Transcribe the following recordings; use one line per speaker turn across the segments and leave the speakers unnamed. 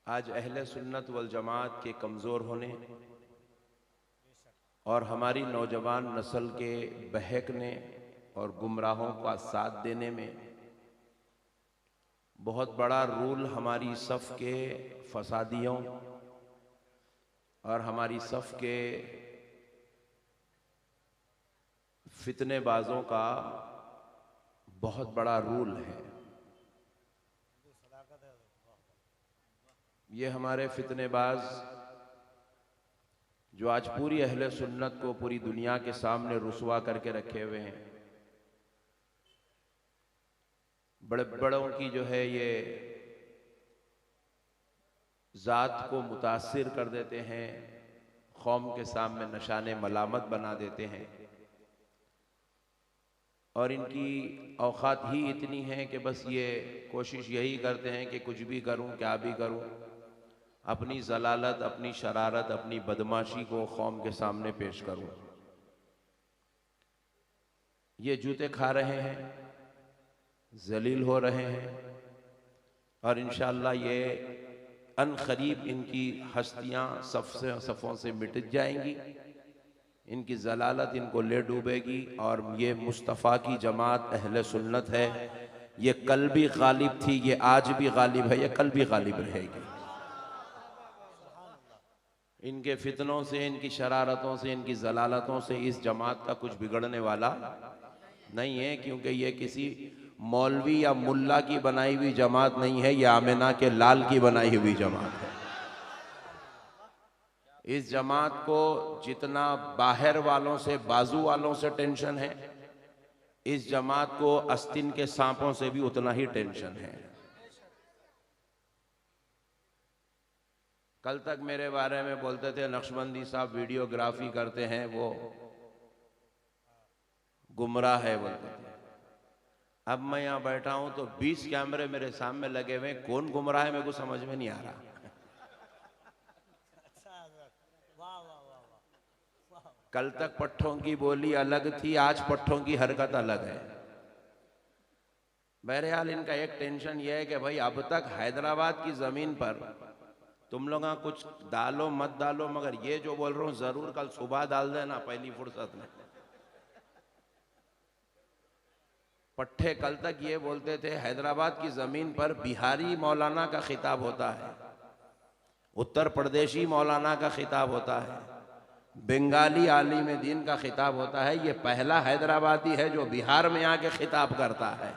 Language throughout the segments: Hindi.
आज अहले सुन्नत वल जमात के कमज़ोर होने और हमारी नौजवान नस्ल के बहकने और गुमराहों का साथ देने में बहुत बड़ा रोल हमारी सफ़ के फसादियों और हमारी सफ़ के फितनेबाजों का बहुत बड़ा रोल है। ये हमारे फितनेबाज जो आज पूरी अहले सुन्नत को पूरी दुनिया के सामने रुसवा करके रखे हुए हैं, बड़े बड़ों की जो है ये ज़ात को मुतासिर कर देते हैं, कौम के सामने निशाने मलामत बना देते हैं और इनकी औकात ही इतनी है कि बस ये कोशिश यही करते हैं कि कुछ भी करूं, क्या भी करूं, अपनी जलालत, अपनी शरारत, अपनी बदमाशी को कौम के सामने पेश करूं। ये जूते खा रहे हैं, जलील हो रहे हैं और इंशाअल्लाह ये अनकरीब इनकी हस्तियां सफ़ों से मिट जाएंगी, इनकी जलालत इनको ले डूबेगी और ये मुस्तफ़ा की जमात अहले सुन्नत है। ये कल भी गालिब थी, ये आज भी गालिब है, ये कल भी गालिब रहेगी। इनके फितनों से, इनकी शरारतों से, इनकी जलालतों से इस जमात का कुछ बिगड़ने वाला नहीं है, क्योंकि ये किसी मौलवी या मुल्ला की बनाई हुई जमात नहीं है, ये आमिना के लाल की बनाई हुई जमात है। इस जमात को जितना बाहर वालों से, बाजू वालों से टेंशन है, इस जमात को अस्तिन के सांपों से भी उतना ही टेंशन है। कल तक मेरे बारे में बोलते थे नक्शबंदी साहब वीडियोग्राफी करते हैं, वो गुमराह है बोलते थे। अब मैं यहाँ बैठा हूं तो 20 कैमरे मेरे सामने लगे हुए, कौन गुमराह है मेरे को समझ में नहीं आ रहा। कल तक पट्ठों की बोली अलग थी, आज पट्ठों की हरकत अलग है। बहरहाल इनका एक टेंशन यह है कि भाई अब तक हैदराबाद की जमीन पर तुम लोग कुछ डालो मत डालो, मगर ये जो बोल रहा हूं जरूर कल सुबह डाल देना पहली फुर्सत में। पट्टे कल तक ये बोलते थे हैदराबाद की जमीन पर बिहारी मौलाना का खिताब होता है, उत्तर प्रदेशी मौलाना का खिताब होता है, बंगाली आलिम दीन का खिताब होता है। ये पहला हैदराबादी है जो बिहार में आके खिताब करता है।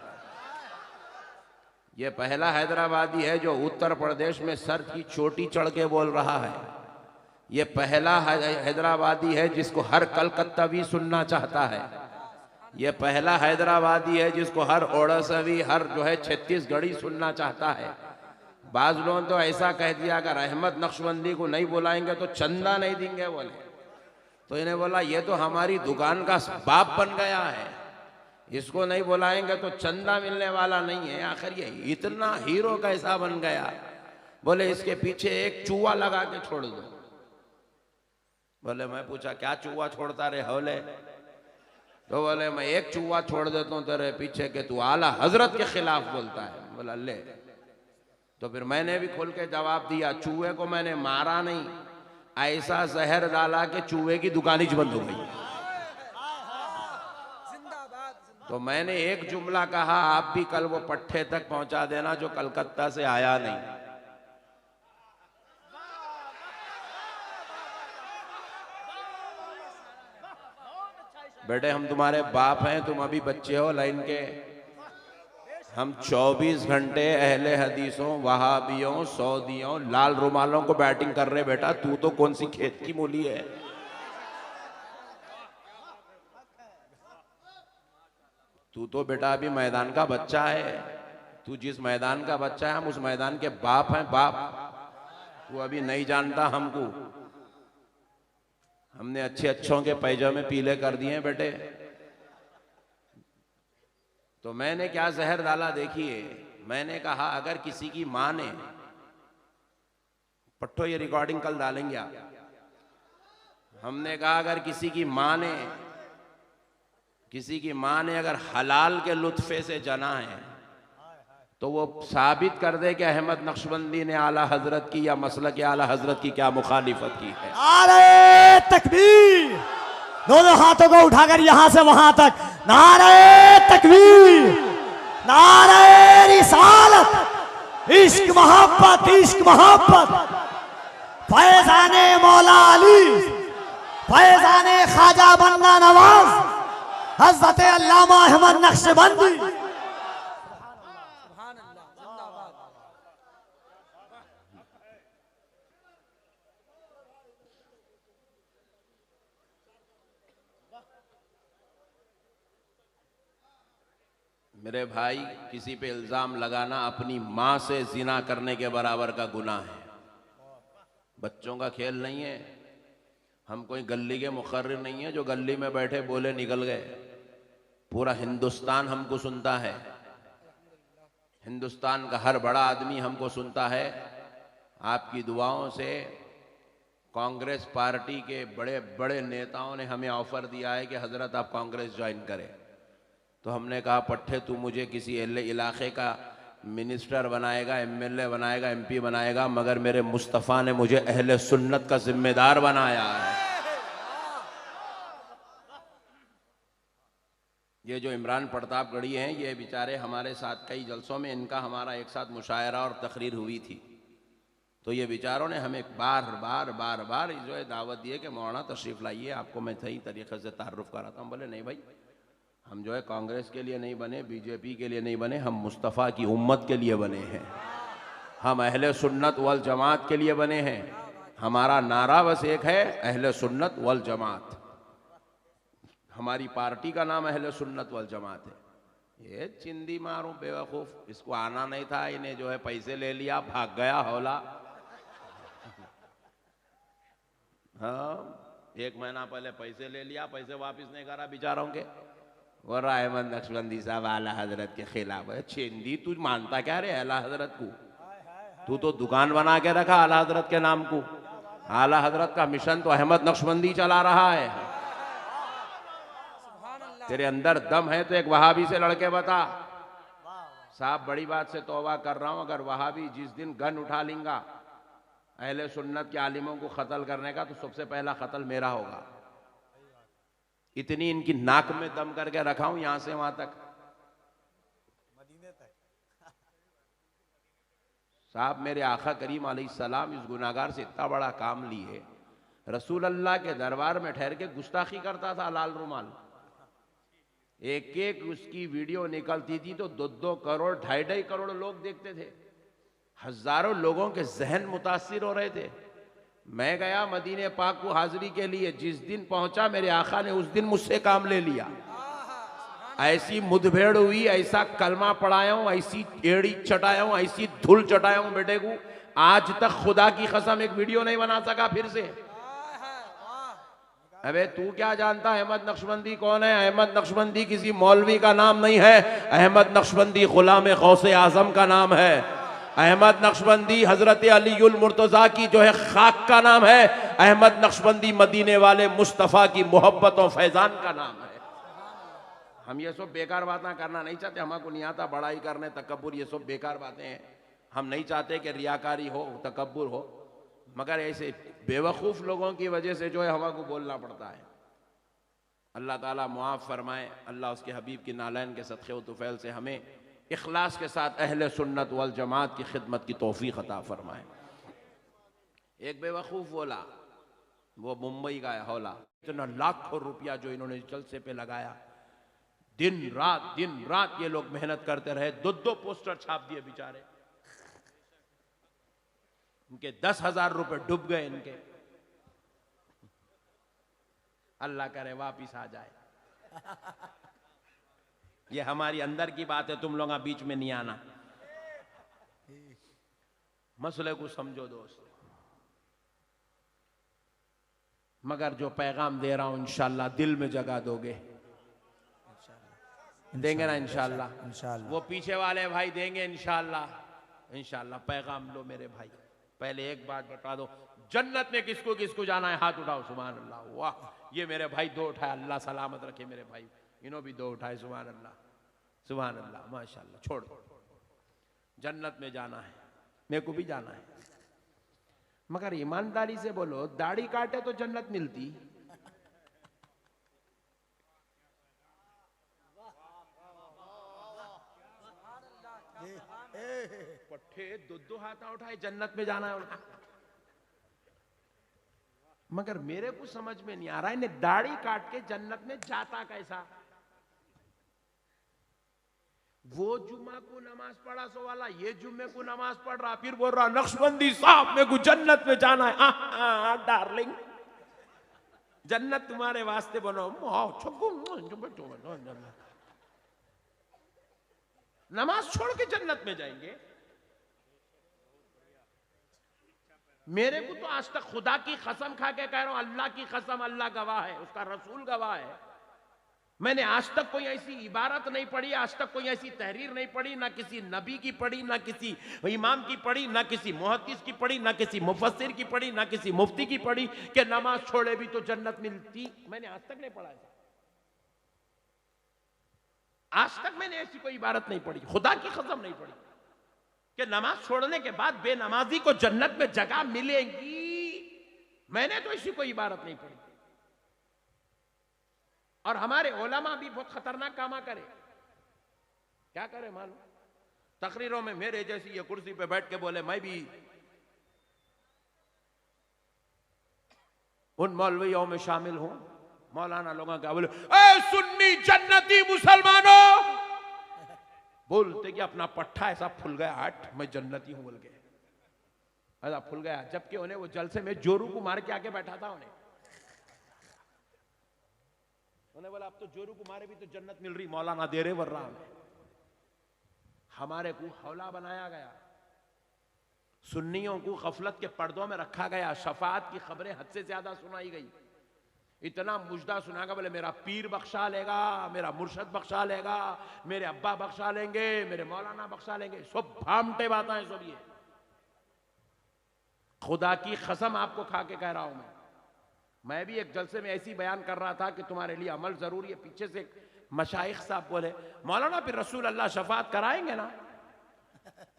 ये पहला हैदराबादी है जो उत्तर प्रदेश में सर की चोटी चढ़ के बोल रहा है। ये पहला हैदराबादी है जिसको हर कलकत्तावी सुनना चाहता है। ये पहला हैदराबादी है जिसको हर ओडिशावी, हर जो है छत्तीसगढ़ी सुनना चाहता है। बाज लोगों तो ऐसा कह दिया अगर अहमद नक्शबंदी को नहीं बुलाएंगे तो चंदा नहीं देंगे बोले, तो इन्हें बोला ये तो हमारी दुकान का बाप बन गया है, इसको नहीं बुलाएंगे तो चंदा मिलने वाला नहीं है। आखिर ये इतना हीरो कैसा बन गया, बोले इसके पीछे एक चूहा लगा के छोड़ दो। बोले मैं पूछा क्या चूहा छोड़ता रे हौले, तो बोले मैं एक चूहा छोड़ देता हूँ तेरे पीछे के तू आला हजरत के खिलाफ बोलता है। बोला ले, तो फिर मैंने भी खोल के जवाब दिया, चूहे को मैंने मारा नहीं, ऐसा जहर डाला कि चूहे की दुकान ही बंद हो गई। तो मैंने एक जुमला कहा, आप भी कल वो पट्टे तक पहुंचा देना जो कलकत्ता से आया नहीं। बेटे हम तुम्हारे बाप हैं, तुम अभी बच्चे हो लाइन के। हम 24 घंटे अहले हदीसों, वहाबियों, सऊदियों, लाल रुमालों को बैटिंग कर रहे। बेटा तू तो कौन सी खेत की मूली है, तू तो बेटा अभी मैदान का बच्चा है। तू जिस मैदान का बच्चा है हम उस मैदान के बाप हैं, बाप। तू अभी नहीं जानता हमको, हमने अच्छे अच्छों के पैजामे पीले कर दिए हैं बेटे। तो मैंने क्या जहर डाला देखिए, मैंने कहा अगर किसी की मां ने, पट्टो ये रिकॉर्डिंग कल डालेंगे आप, हमने कहा अगर किसी की मां ने अगर हलाल के लुत्फे से जना है तो वो साबित कर दे कि अहमद नक्शबंदी ने आला हजरत की या मसलक आला हजरत की क्या मुखालिफत की है।
नारे तकबीर, दोनों हाथों को उठाकर यहां से वहां तक, नारे तकबीर, नारे रिसालत, इश्क मोहब्बत, इश्क मोहब्बत। फैजाने मौला अली, फैजाने ख्वाजा बंदा नवाज, हजरत अल्लामा अहमद नक्शबंदी।
मेरे भाई, किसी पे इल्जाम लगाना अपनी माँ से जिना करने के बराबर का गुनाह है। बच्चों का खेल नहीं है। हम कोई गली के मुकर्रिर नहीं है जो गली में बैठे बोले निकल गए। पूरा हिंदुस्तान हमको सुनता है। हिंदुस्तान का हर बड़ा आदमी हमको सुनता है। आपकी दुआओं से कांग्रेस पार्टी के बड़े बड़े नेताओं ने हमें ऑफर दिया है कि हजरत आप कांग्रेस ज्वाइन करें। तो हमने कहा पट्टे तू मुझे किसी इलाके का मिनिस्टर बनाएगा, एमएलए बनाएगा, एमपी बनाएगा, मगर मेरे मुस्तफ़ा ने मुझे अहले सुन्नत का जिम्मेदार बनाया है। ये जो इमरान प्रतापगढ़ी हैं, ये बेचारे हमारे साथ कई जलसों में इनका हमारा एक साथ मुशायरा और तकरीर हुई थी। तो ये बेचारों ने हमें बार बार जो है दावत दी है कि मौलाना तशरीफ़ लाइए, आपको मैं सही तरीक़े से तारुफ कराता हूँ। बोले नहीं भाई, हम जो है कांग्रेस के लिए नहीं बने, बीजेपी के लिए नहीं बने, हम मुस्तफ़ा की उम्मत के लिए बने हैं। हम अहले सुन्नत वल जमात के लिए बने हैं। हमारा नारा बस एक है, अहले सुन्नत वल जमात। हमारी पार्टी का नाम अहले सुन्नत वल जमात है। ये चिंदी मारूं बेवकूफ़, इसको आना नहीं था, इन्हें जो है पैसे ले लिया, भाग गया हौला। हाँ, 1 महीना पहले पैसे ले लिया, पैसे वापस नहीं करा बेचारों के। और अहमद नक्शबंदी साहब आला हजरत के खिलाफ है। चिंदी, तू मानता क्या रे आला हजरत को? तू तो दुकान बना के रखा आला हजरत के नाम को। आला हजरत का मिशन तो अहमद नक्शबंदी चला रहा है। तेरे अंदर दम है तो एक वहाबी से लड़के बता। साहब बड़ी बात से तौबा कर रहा हूं, अगर वहाबी जिस दिन गन उठा लेंगा अहले सुन्नत के आलिमों को कत्ल करने का, तो सबसे पहला कत्ल मेरा होगा। इतनी इनकी नाक में दम करके रखा हूं, यहां से वहां तक। साहब मेरे आका करीम अलैहिस्सलाम इस गुनाहगार से इतना बड़ा काम लिए, रसूल अल्लाह के दरबार में ठहर के गुस्ताखी करता था लाल रुमाल। एक एक उसकी वीडियो निकलती थी तो 2-2 करोड़ 2.5 करोड़ लोग देखते थे। हजारों लोगों के जहन मुतासिर हो रहे थे। मैं गया मदीने पाक को हाजिरी के लिए, जिस दिन पहुंचा मेरे आका ने उस दिन मुझसे काम ले लिया। ऐसी मुठभेड़ हुई, ऐसा कलमा पढ़ाया हूं, ऐसी एड़ी चटाया हूं, ऐसी धूल चटाया हूं बेटे को, आज तक खुदा की कसम एक वीडियो नहीं बना सका फिर से। अबे तू क्या जानता अहमद नक्शबंदी कौन है? अहमद नक्शबंदी किसी मौलवी का नाम नहीं है। अहमद नक्शबंदी गुलाम गौसे आजम का नाम है। अहमद नक्शबंदी हजरत अलीउल मुर्तजा की जो है खाक का नाम है। अहमद नक्शबंदी मदीने वाले मुस्तफ़ा की मोहब्बत और फैजान का नाम है। हम ये सब बेकार बातें करना नहीं चाहते, हमको नहीं आता बड़ाई करने, तकब्बुर, ये सब बेकार बातें हैं। हम नहीं चाहते कि रियाकारी हो, तकब्बुर हो, मगर ऐसे बेवकूफ़ लोगों की वजह से जो है हमको बोलना पड़ता है। अल्लाह ताला मुआफ़ फरमाए। अल्लाह उसके हबीब की नालैन के सदक़े व तुफ़ैल से हमें इखलास के साथ अहले सुन्नत वल जमात की खिदमत की तौफ़ीक़ अता फरमाए। एक बेवकूफ़ बोला, वो मुंबई का है हौला, इतना लाखों रुपया जो इन्होंने जलसे पे लगाया, दिन रात ये लोग मेहनत करते रहे, 2-2 पोस्टर छाप दिए बेचारे। इनके 10,000 रुपए डूब गए इनके। अल्लाह करे वापिस आ जाए। ये हमारी अंदर की बात है, तुम लोग बीच में नहीं आना। मसले को समझो दोस्त। मगर जो पैगाम दे रहा हूं इंशाअल्लाह दिल में जगह दोगे, देंगे ना इंशाअल्लाह। वो पीछे वाले भाई देंगे इंशाअल्लाह। पैगाम लो मेरे भाई। पहले एक बात बता दो, जन्नत में किसको किसको जाना है? हाथ उठाओ। सुभान अल्लाह। वाह, ये मेरे भाई 2 उठाए, अल्लाह सलामत रखे मेरे भाई। इन्हों भी 2 उठाए। सुभान अल्लाह, सुभान अल्लाह, माशाअल्लाह। छोड़ जन्नत में जाना है, मेरे को भी जाना है, मगर ईमानदारी से बोलो, दाढ़ी काटे तो जन्नत मिलती? पट्टे दो हाथ उठाए, जन्नत में जाना है उनका। मगर मेरे को समझ में नहीं आ रहा है, इन्हें दाढ़ी काट के जन्नत में जाता कैसा? वो जुम्मा को नमाज पढ़ा सो वाला ये जुम्मे को नमाज पढ़ रहा, फिर बोल रहा नक्शबंदी साहब मेरे को जन्नत में जाना है। डार्लिंग, जन्नत तुम्हारे वास्ते बनो, नमाज छोड़ के जन्नत में जाएंगे? मेरे को तो आज तक खुदा की कसम खा के कह रहा हूं, अल्लाह की कसम, अल्लाह गवाह है, उसका रसूल गवाह है, मैंने आज तक कोई ऐसी इबारत नहीं पढ़ी, आज तक कोई ऐसी तहरीर नहीं पढ़ी, ना किसी नबी की पढ़ी, ना किसी इमाम की पढ़ी, ना किसी मुहद्दिस की पढ़ी, ना किसी मुफस्सिर की पढ़ी, ना किसी मुफ्ती की पढ़ी कि नमाज छोड़े भी तो जन्नत मिलती। मैंने आज तक नहीं पढ़ा है, आज तक मैंने ऐसी कोई इबारत नहीं पढ़ी, खुदा की कसम नहीं पढ़ी कि नमाज छोड़ने के बाद बेनमाजी को जन्नत में जगह मिलेगी। मैंने तो ऐसी कोई इबारत नहीं पढ़ी। और हमारे उलमा भी बहुत खतरनाक कामा करे। क्या करे मालूम? तकरीरों में मेरे जैसी ये कुर्सी पे बैठ के बोले मैं भी उन मौलवियों में शामिल हूं। मौलाना लोगों क्या बोले, ए सुन्नी जन्नती मुसलमानों, बोलते कि अपना पट्टा ऐसा फुल गया, हट मैं जन्नती हूं बोल के ऐसा फुल गया, जबकि उन्हें वो जलसे में जोरू को मार के आके बैठा था। उन्हें बोला अब तो जोरू को मारे भी तो जन्नत मिल रही, मौलाना दे रहे वर्रा में। हमारे को हौला बनाया गया, सुन्नियों को गफलत के पर्दों में रखा गया, शफाअत की खबरें हद से ज्यादा सुनाई गई। इतना मुजदा सुनागा, बोले मेरा पीर बख्शा लेगा, मेरा मुर्शद बख्शा लेगा, मेरे अब्बा बख्शा लेंगे, मेरे मौलाना बख्शा लेंगे, सब भामटे बातें हैं सब। ये खुदा की कसम आपको खा के कह रहा हूं मैं भी एक जलसे में ऐसी बयान कर रहा था कि तुम्हारे लिए अमल जरूरी है। पीछे से मशाइख साहब बोले, मौलाना फिर रसूल अल्लाह शफात कराएंगे ना?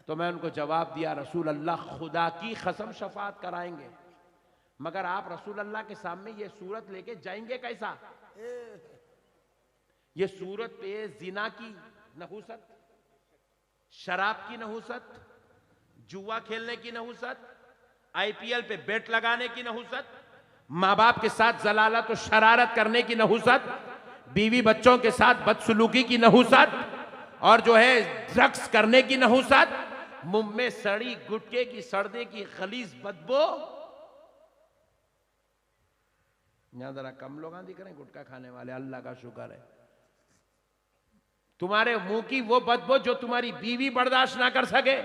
तो मैं उनको जवाब दिया, रसूल अल्लाह खुदा की कसम शफात कराएंगे, मगर आप रसूल अल्लाह के सामने ये सूरत लेके जाएंगे कैसा? ये सूरत पे जिना की नहुसत, शराब की नहुसत, जुआ खेलने की नहुसत, IPL पे बेट लगाने की नहुसत, माँ बाप के साथ जलालत और शरारत करने की नहुसत, बीवी बच्चों के साथ बदसलूकी की नहुसत, और जो है ड्रग्स करने की नहुसत, मुंह में सड़ी गुटके की सड़ने की खलीज बदबू। यहां जरा कम लोग दिख रहे हैं गुटखा खाने वाले, अल्लाह का शुक्र है। तुम्हारे मुंह की वो बदबू जो तुम्हारी बीवी बर्दाश्त ना कर सके,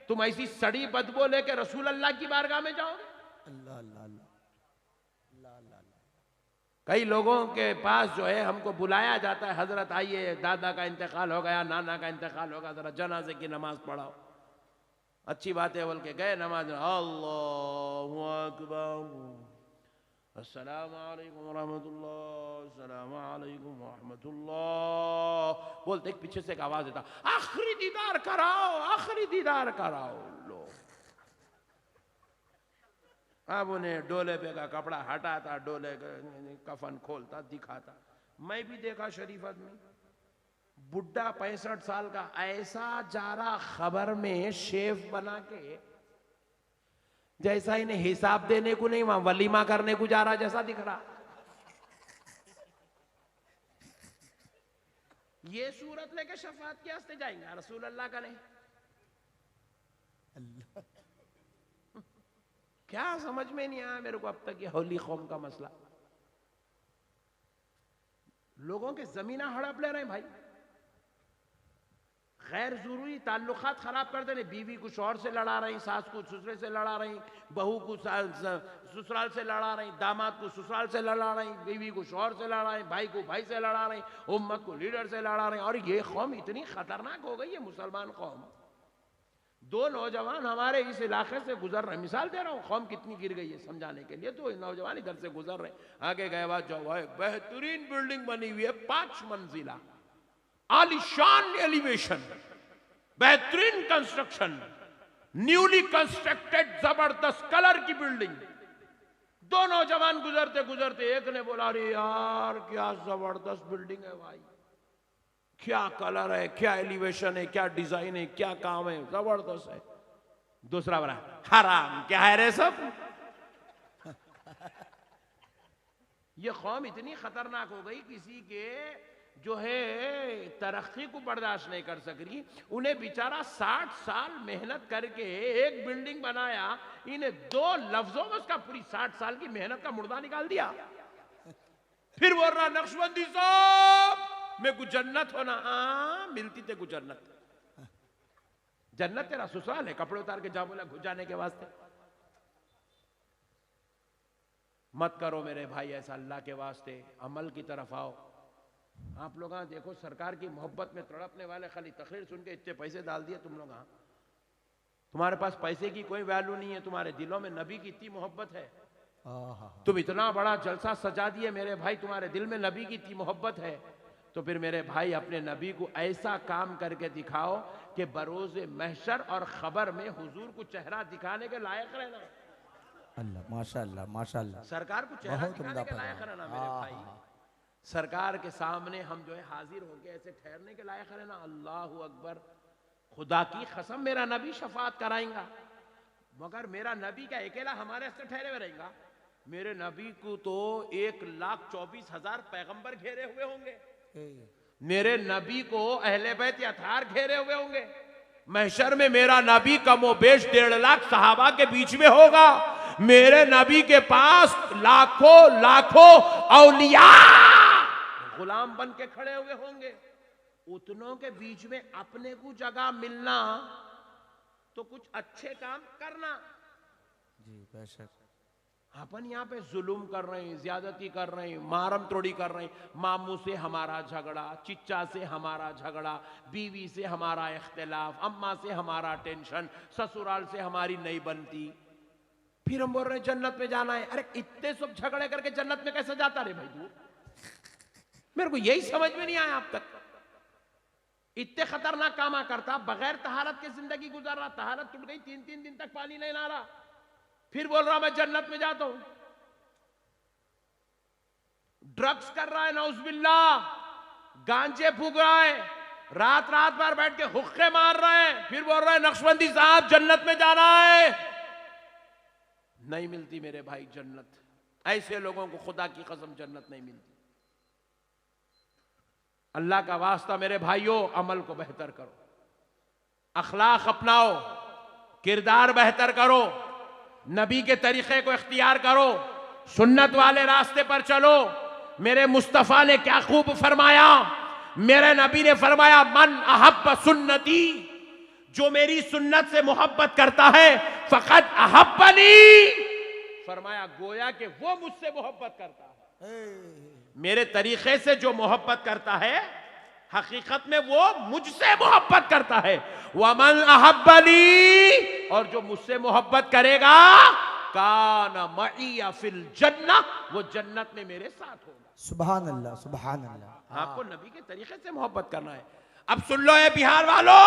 तुम ऐसी सड़ी बदबू लेके रसूल अल्लाह की बारगाह में जाओगे? अल्लाह अल्लाह अल्लाह। कई लोगों के पास जो है हमको बुलाया जाता है, हजरत आइए दादा का इंतकाल हो गया, नाना का इंतकाल होगा, जरा जनाजे की नमाज पढ़ाओ। अच्छी बात है बोल के गए, नमाज अल्लाहु अकबर, अस्सलामु अलैकुम रहमतुल्लाह, अस्सलामु अलैकुम रहमतुल्लाह बोलते, एक पीछे से एक आवाज देता, आखिरी दीदार कराओ, आखिरी दीदार कराओ। लो अब उन्हें डोले पे का कपड़ा हटाता, डोले कफन खोलता, दिखाता। मैं भी देखा शरीफ आदमी, बुढ़ा 65 साल का, ऐसा जा रहा खबर में शेफ बना के, जैसा इन्हें हिसाब देने को नहीं वहां वलीमा करने को जा रहा जैसा दिख रहा। ये सूरत लेके शफात के वास्ते जाएंगे, रसूल अल्लाह का नहीं। अल्लाह क्या समझ में नहीं आया मेरे को अब तक ये होली कौम का मसला। लोगों के जमीना हड़प ले रहे हैं भाई, गैर जरूरी ताल्लुकात खराब कर दे रहे। बीवी को शौहर से लड़ा रही, सास को ससुरे से लड़ा रही, बहू को ससुराल से लड़ा रही, दामाद को ससुराल से लड़ा रही, बीवी को शौहर से लड़ा रही, भाई को भाई से लड़ा रही, उम्मत को लीडर से लड़ा रही। और ये कौम इतनी खतरनाक हो गई है, मुसलमान कौम। दो नौजवान हमारे इस इलाके से गुजर रहे, मिसाल दे रहा हूँ कौम कितनी गिर गई है समझाने के लिए। तो नौजवान इधर से गुजर रहे, आगे गए बाद जो है बेहतरीन बिल्डिंग बनी हुई है, 5 मंजिला, आलीशान एलिवेशन, बेहतरीन कंस्ट्रक्शन, न्यूली कंस्ट्रक्टेड जबरदस्त कलर की बिल्डिंग। दो नौजवान गुजरते गुजरते एक ने बोला, अरे यार क्या जबरदस्त बिल्डिंग है भाई, क्या कलर है, क्या एलिवेशन है, क्या डिजाइन है, क्या काम है, जबरदस्त है। दूसरा बोला, हराम क्या है रे सब। ये कौम इतनी खतरनाक हो गई, किसी के जो है तरक्की को बर्दाश्त नहीं कर सक रही। उन्हें बेचारा 60 साल मेहनत करके एक बिल्डिंग बनाया, इन्हें 2 लफ्जों में उसका पूरी 60 साल की मेहनत का मुर्दा निकाल दिया। फिर बोल रहा, नक्शबंदी साहब मैं कुछ जन्नत होना। हाँ मिलती थे कुछ जन्नत, जन्नत तेरा ससुराल है, कपड़े उतार के जा बोला घुस जाने के वास्ते। मत करो मेरे भाई ऐसा, अल्लाह के वास्ते अमल की तरफ आओ। आप लोग देखो, सरकार की मोहब्बत में तड़पने वाले खाली तकरीर सुन के इतने पैसे डाल दिए तुम लोग। तुम्हारे पास पैसे की कोई वैल्यू नहीं है, तुम्हारे दिलों में नबी की इतनी मोहब्बत है। तुम इतना बड़ा जलसा सजा दिए मेरे भाई, तुम्हारे दिल में नबी की इतनी मोहब्बत है, तो फिर मेरे भाई अपने नबी को ऐसा काम करके दिखाओ कि बरोज़े महशर और खबर में हुजूर को चेहरा दिखाने के लायक रहना।
अल्लाह माशाअल्लाह माशाअल्लाह,
सरकार को चेहरा दिखाने के लायक रहना मेरे भाई। सरकार के सामने हम जो है हाजिर होके ऐसे ठहरने के लायक रहना। अल्लाहु अकबर, खुदा की कसम मेरा नबी शफात कराएगा, मगर मेरा नबी क्या अकेला हमारे से ठहरे हुए रहेगा? मेरे नबी को तो 1,24,000 पैगंबर घेरे हुए होंगे। मेरे नबी को अहले बैत अतार घेरे हुए होंगे। महशर में मेरा नबी कमोबेश 1.5 लाख सहाबा के बीच में होगा। मेरे नबी के पास लाखों लाखों औलिया गुलाम बन के खड़े हुए होंगे। उतनों के बीच में अपने को जगह मिलना तो कुछ अच्छे काम करना।
जी बेशक।
अपन यहाँ पे जुल्म कर रहे हैं, ज्यादती कर रहे हैं, मारम तोड़ी कर रहे हैं। मामू से हमारा झगड़ा, चिच्चा से हमारा झगड़ा, बीवी से हमारा इख्तिलाफ, अम्मा से हमारा टेंशन, ससुराल से हमारी नहीं बनती। फिर हम बोल रहे हैं जन्नत में जाना है। अरे इतने सब झगड़े करके जन्नत में कैसे जाता रे भाई तू? मेरे को यही समझ में नहीं आया अब तक। इतने खतरनाक काम करता, बगैर तहारत के जिंदगी गुजार रहा, तहारत टूट गई, 3-3 दिन तक पानी नहीं ला रहा, फिर बोल रहा मैं जन्नत में जाता हूं। ड्रग्स कर रहा है नौजुबिल्ला, गांजे फूक रहा है, रात रात भर बैठ के हुक्के मार रहे हैं, फिर बोल रहा है नक्शबंदी साहब जन्नत में जाना है। नहीं मिलती मेरे भाई जन्नत, ऐसे लोगों को खुदा की कसम जन्नत नहीं मिलती। अल्लाह का वास्ता मेरे भाइयों, अमल को बेहतर करो, अखलाक अपनाओ, किरदार बेहतर करो, नबी के तरीके को इख्तियार करो, सुन्नत वाले रास्ते पर चलो। मेरे मुस्तफा ने क्या खूब फरमाया, मेरे नबी ने फरमाया मन अहब्ब सुन्नती, जो मेरी सुन्नत से मोहब्बत करता है फकत अहब्बनी, फरमाया गोया कि वो मुझसे मोहब्बत करता है। मेरे तरीके से जो मोहब्बत करता है हकीकत में वो मुझसे मोहब्बत करता है। वमन अहब्बनी, और जो मुझसे मोहब्बत करेगा काना मईया फिल जन्नह, वो जन्नत में मेरे साथ होगा।
सुभान अल्लाह सुभान अल्लाह।
आपको नबी के तरीके से मोहब्बत करना है। अब सुन लो ये बिहार वालों,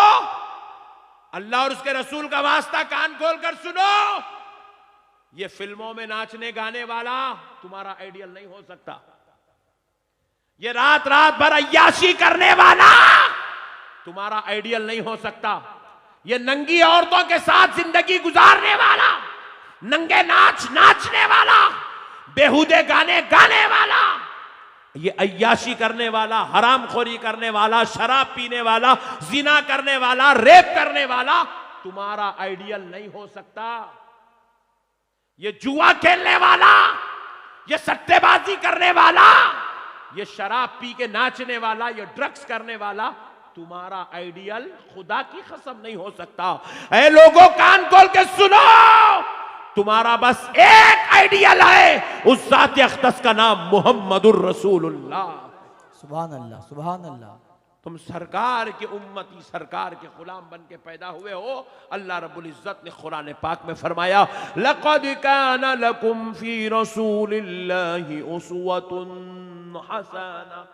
अल्लाह और उसके रसूल का वास्ता कान खोल कर सुनो। ये फिल्मों में नाचने गाने वाला तुम्हारा आइडियल नहीं हो सकता। ये रात रात भर अय्याशी करने वाला तुम्हारा आइडियल नहीं हो सकता। ये नंगी औरतों के साथ जिंदगी गुजारने वाला, नंगे नाच नाचने वाला, बेहुदे गाने गाने वाला, ये अय्याशी करने वाला, हरामखोरी करने वाला, शराब पीने वाला, जिना करने वाला, रेप करने वाला तुम्हारा आइडियल नहीं हो सकता। ये जुआ खेलने वाला, ये सट्टेबाजी करने वाला, ये शराब पी के नाचने वाला, ये ड्रग्स करने वाला तुम्हारा आइडियल खुदा की कसम नहीं हो सकता। ऐ लोगों कान खोल के सुनो, तुम्हारा बस एक आइडियल है, उस जात अक़दस का नाम मुहम्मदुर रसूलुल्लाह।
सुभान अल्लाह सुभान अल्लाह।
तुम सरकार के उम्मती, सरकार के गुलाम बन के पैदा हुए हो। अल्लाह रब्बुल इज्जत ने कुरान पाक में फरमाया लक़द काना लकुम फी रसूलिल्लाहि उस्वतुन हसना।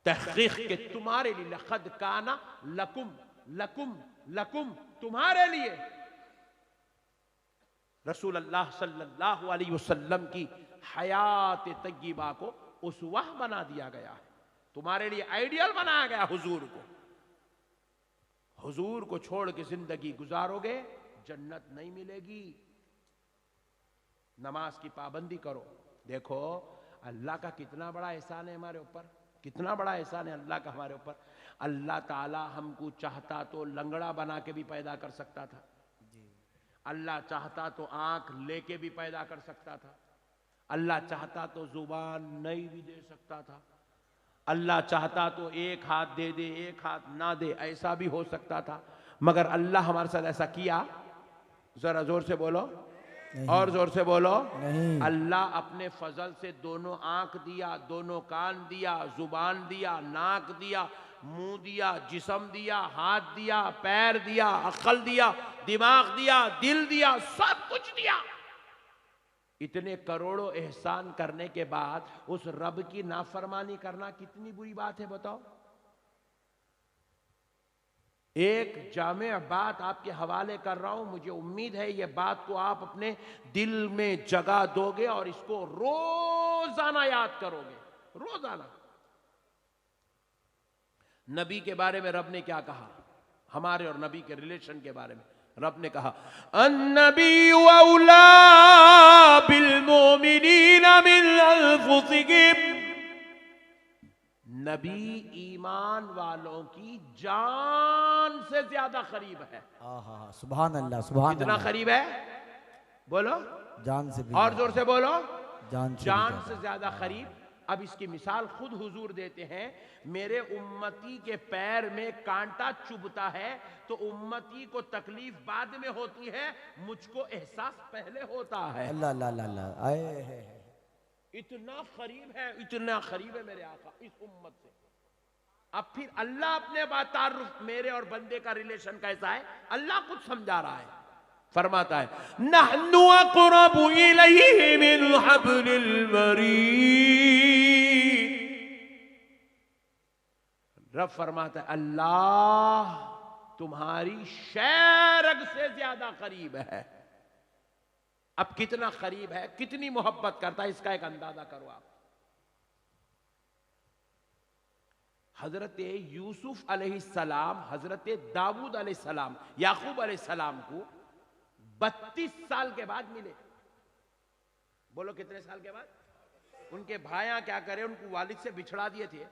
तहक़ीक़ के तुम्हारे लिए लक़द काना लकुम, लकुम लकुम तुम्हारे लिए रसूल अल्लाह सल्लल्लाहु अलैहि वसल्लम की हयात तय्यबा को उसवा बना दिया गया है, तुम्हारे लिए आइडियल बनाया गया हुजूर को। हुजूर को छोड़ के जिंदगी गुजारोगे जन्नत नहीं मिलेगी। नमाज की पाबंदी करो। देखो अल्लाह का कितना बड़ा एहसान है हमारे ऊपर, कितना बड़ा एहसान है अल्लाह का हमारे ऊपर। अल्लाह ताला हमको चाहता तो लंगड़ा बना के भी पैदा कर सकता था, अल्लाह चाहता तो आंख लेके भी पैदा कर सकता था, अल्लाह चाहता तो जुबान नहीं भी दे सकता था, अल्लाह चाहता तो एक हाथ दे दे एक हाथ ना दे, ऐसा भी हो सकता था। मगर अल्लाह हमारे साथ ऐसा किया? जरा जोर से बोलो और जोर से बोलो
नहीं।
अल्लाह अपने फजल से दोनों आंख दिया, दोनों कान दिया, जुबान दिया, नाक दिया, मुंह दिया, जिस्म दिया, हाथ दिया, पैर दिया, अक्ल दिया, दिमाग दिया, दिल दिया, सब कुछ दिया। इतने करोड़ों एहसान करने के बाद उस रब की नाफरमानी करना कितनी बुरी बात है बताओ। एक जामे बात आपके हवाले कर रहा हूं, मुझे उम्मीद है ये बात को आप अपने दिल में जगह दोगे और इसको रोजाना याद करोगे, रोजाना। नबी के बारे में रब ने क्या कहा, हमारे और नबी के रिलेशन के बारे में रब ने कहा अन्नबी औला बिल मोमिनीना मिन अनफुसिहिम, नबी ईमान वालों की जान से ज्यादा करीब है।
सुभान अल्लाह, सुभान
कितना
अल्लाह।
करीब है बोलो,
जान से भी
और जोर से बोलो,
जान से
जान से ज्यादा करीब। अब इसकी मिसाल खुद हुजूर देते हैं, मेरे उम्मती के पैर में कांटा चुभता है तो उम्मती को तकलीफ बाद में होती है, मुझको एहसास पहले होता है।
अल्लाह अल्लाह अल्लाह आए है।
इतना करीब है, इतना करीब है मेरे आका इस उम्मत से। अब फिर अल्लाह अपने बातारुफ मेरे और बंदे का रिलेशन कैसा है अल्लाह कुछ समझा रहा है, फरमाता है नहनु अक़रबु इलैहि मिन हब्लिल वरीद। रब फरमाता है अल्लाह तुम्हारी शैरग से ज्यादा करीब है। अब कितना करीब है, कितनी मोहब्बत करता है, इसका एक अंदाजा करो आप। हजरत यूसुफ अलैहिस्सलाम, हजरत दाऊद अलैहिस्सलाम, याकूब अलैहिस्सलाम को 32 साल के बाद मिले। बोलो कितने साल के बाद? उनके भाइयां क्या करे, उनको वालिद से बिछड़ा दिए थे,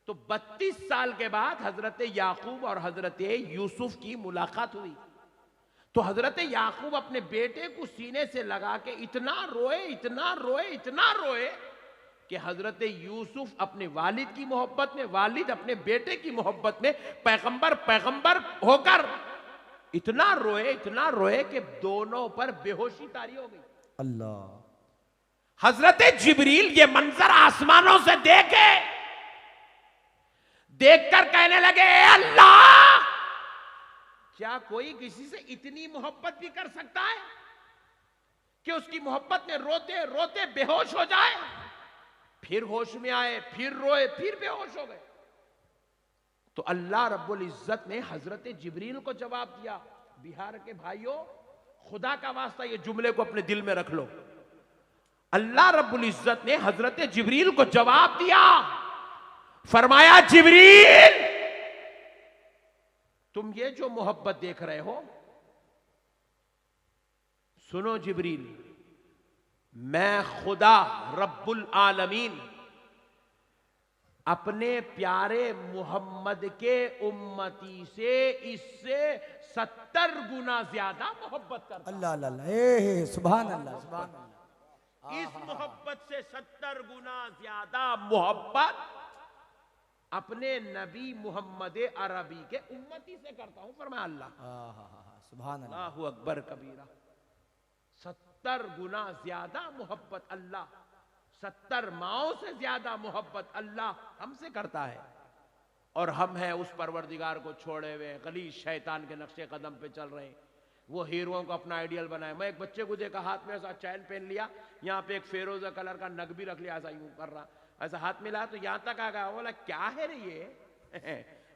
तो 32 साल के बाद हजरत याकूब और हजरत यूसुफ की मुलाकात हुई। तो हजरत याकूब अपने बेटे को सीने से लगा के इतना रोए, इतना रोए, इतना रोए कि हजरत यूसुफ अपने वालिद की मोहब्बत में, वालिद अपने बेटे की मोहब्बत में, पैगंबर पैगंबर होकर इतना रोए कि दोनों पर बेहोशी तारी हो गई।
अल्लाह।
हजरत जिब्रील ये मंजर आसमानों से देखकर कहने लगे अल्लाह, क्या कोई किसी से इतनी मोहब्बत भी कर सकता है कि उसकी मोहब्बत में रोते रोते बेहोश हो जाए, फिर होश में आए, फिर रोए, फिर बेहोश हो गए। तो अल्लाह रब्बुल इज्जत ने हजरत जिब्रील को जवाब दिया। बिहार के भाइयों, खुदा का वास्ता ये जुमले को अपने दिल में रख लो। अल्लाह रब्बुल इज्जत ने हजरत जिब्रील को जवाब दिया, फरमाया जिब्रील तुम ये जो मोहब्बत देख रहे हो, सुनो जिब्रील, मैं खुदा रब्बुल आलमीन अपने प्यारे मोहम्मद के उम्मती से इससे 70 गुना ज्यादा मोहब्बत करता हूं।
अल्लाह अल्लाह, सुभान अल्लाह, सुभान अल्लाह।
इस मोहब्बत से 70 गुना ज्यादा मोहब्बत अपने नबी मोहम्मद अरबी के उम्मती से करता हूं, फरमाया अल्लाह।
सुभान अल्लाह,
अल्लाहु अकबर कबीरा। 70 गुना ज्यादा मोहब्बत अल्लाह, 70 माओं से ज्यादा मोहब्बत अल्लाह हमसे करता है। और हम हैं उस परवरदिगार को छोड़े हुए, गलीज शैतान के नक्शे कदम पे चल रहे हैं। वो हीरोओं को अपना आइडियल बनाए। मैं एक बच्चे को देखा, हाथ में ऐसा चैन पहन लिया, यहाँ पे एक फेरोजा कलर का नग भी रख लिया, ऐसा यूं कर रहा, ऐसा हाथ मिला तो यहां तक आ गया। बोला क्या है रे ये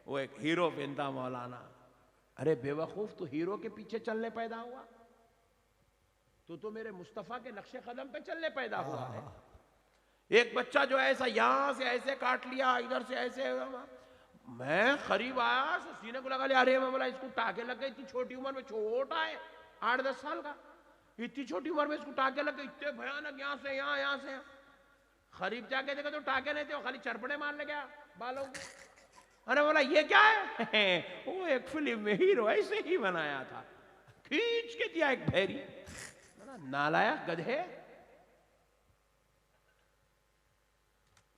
वो एक हीरो पहनता मौलाना, अरे बेवकूफ, तू हीरो के पीछे चलने पैदा हुआ? तू तो मेरे मुस्तफा के नक्शे कदम पे चलने पैदा हुआ है। एक बच्चा जो ऐसा यहां से ऐसे काट लिया, इधर से ऐसे, मैं करीब आया, सीने को लगा लिया, अरे मैं बोला इसको टाके लग गए, इतनी छोटी उम्र में, छोटा है 8-10 साल का, इतनी छोटी उम्र में इसको टाके लग गए, इतने भयानक, यहां से यहाँ, यहाँ से यहाँ। करीब जाके देखा तो टाके नहीं थे, वो खाली चरपड़े मारने गया बालों को। अरे बोला ये क्या है? वो एक फिल्म में हीरो ऐसे ही बनाया था, खींच के दिया एक भैरी। नालायक गधे,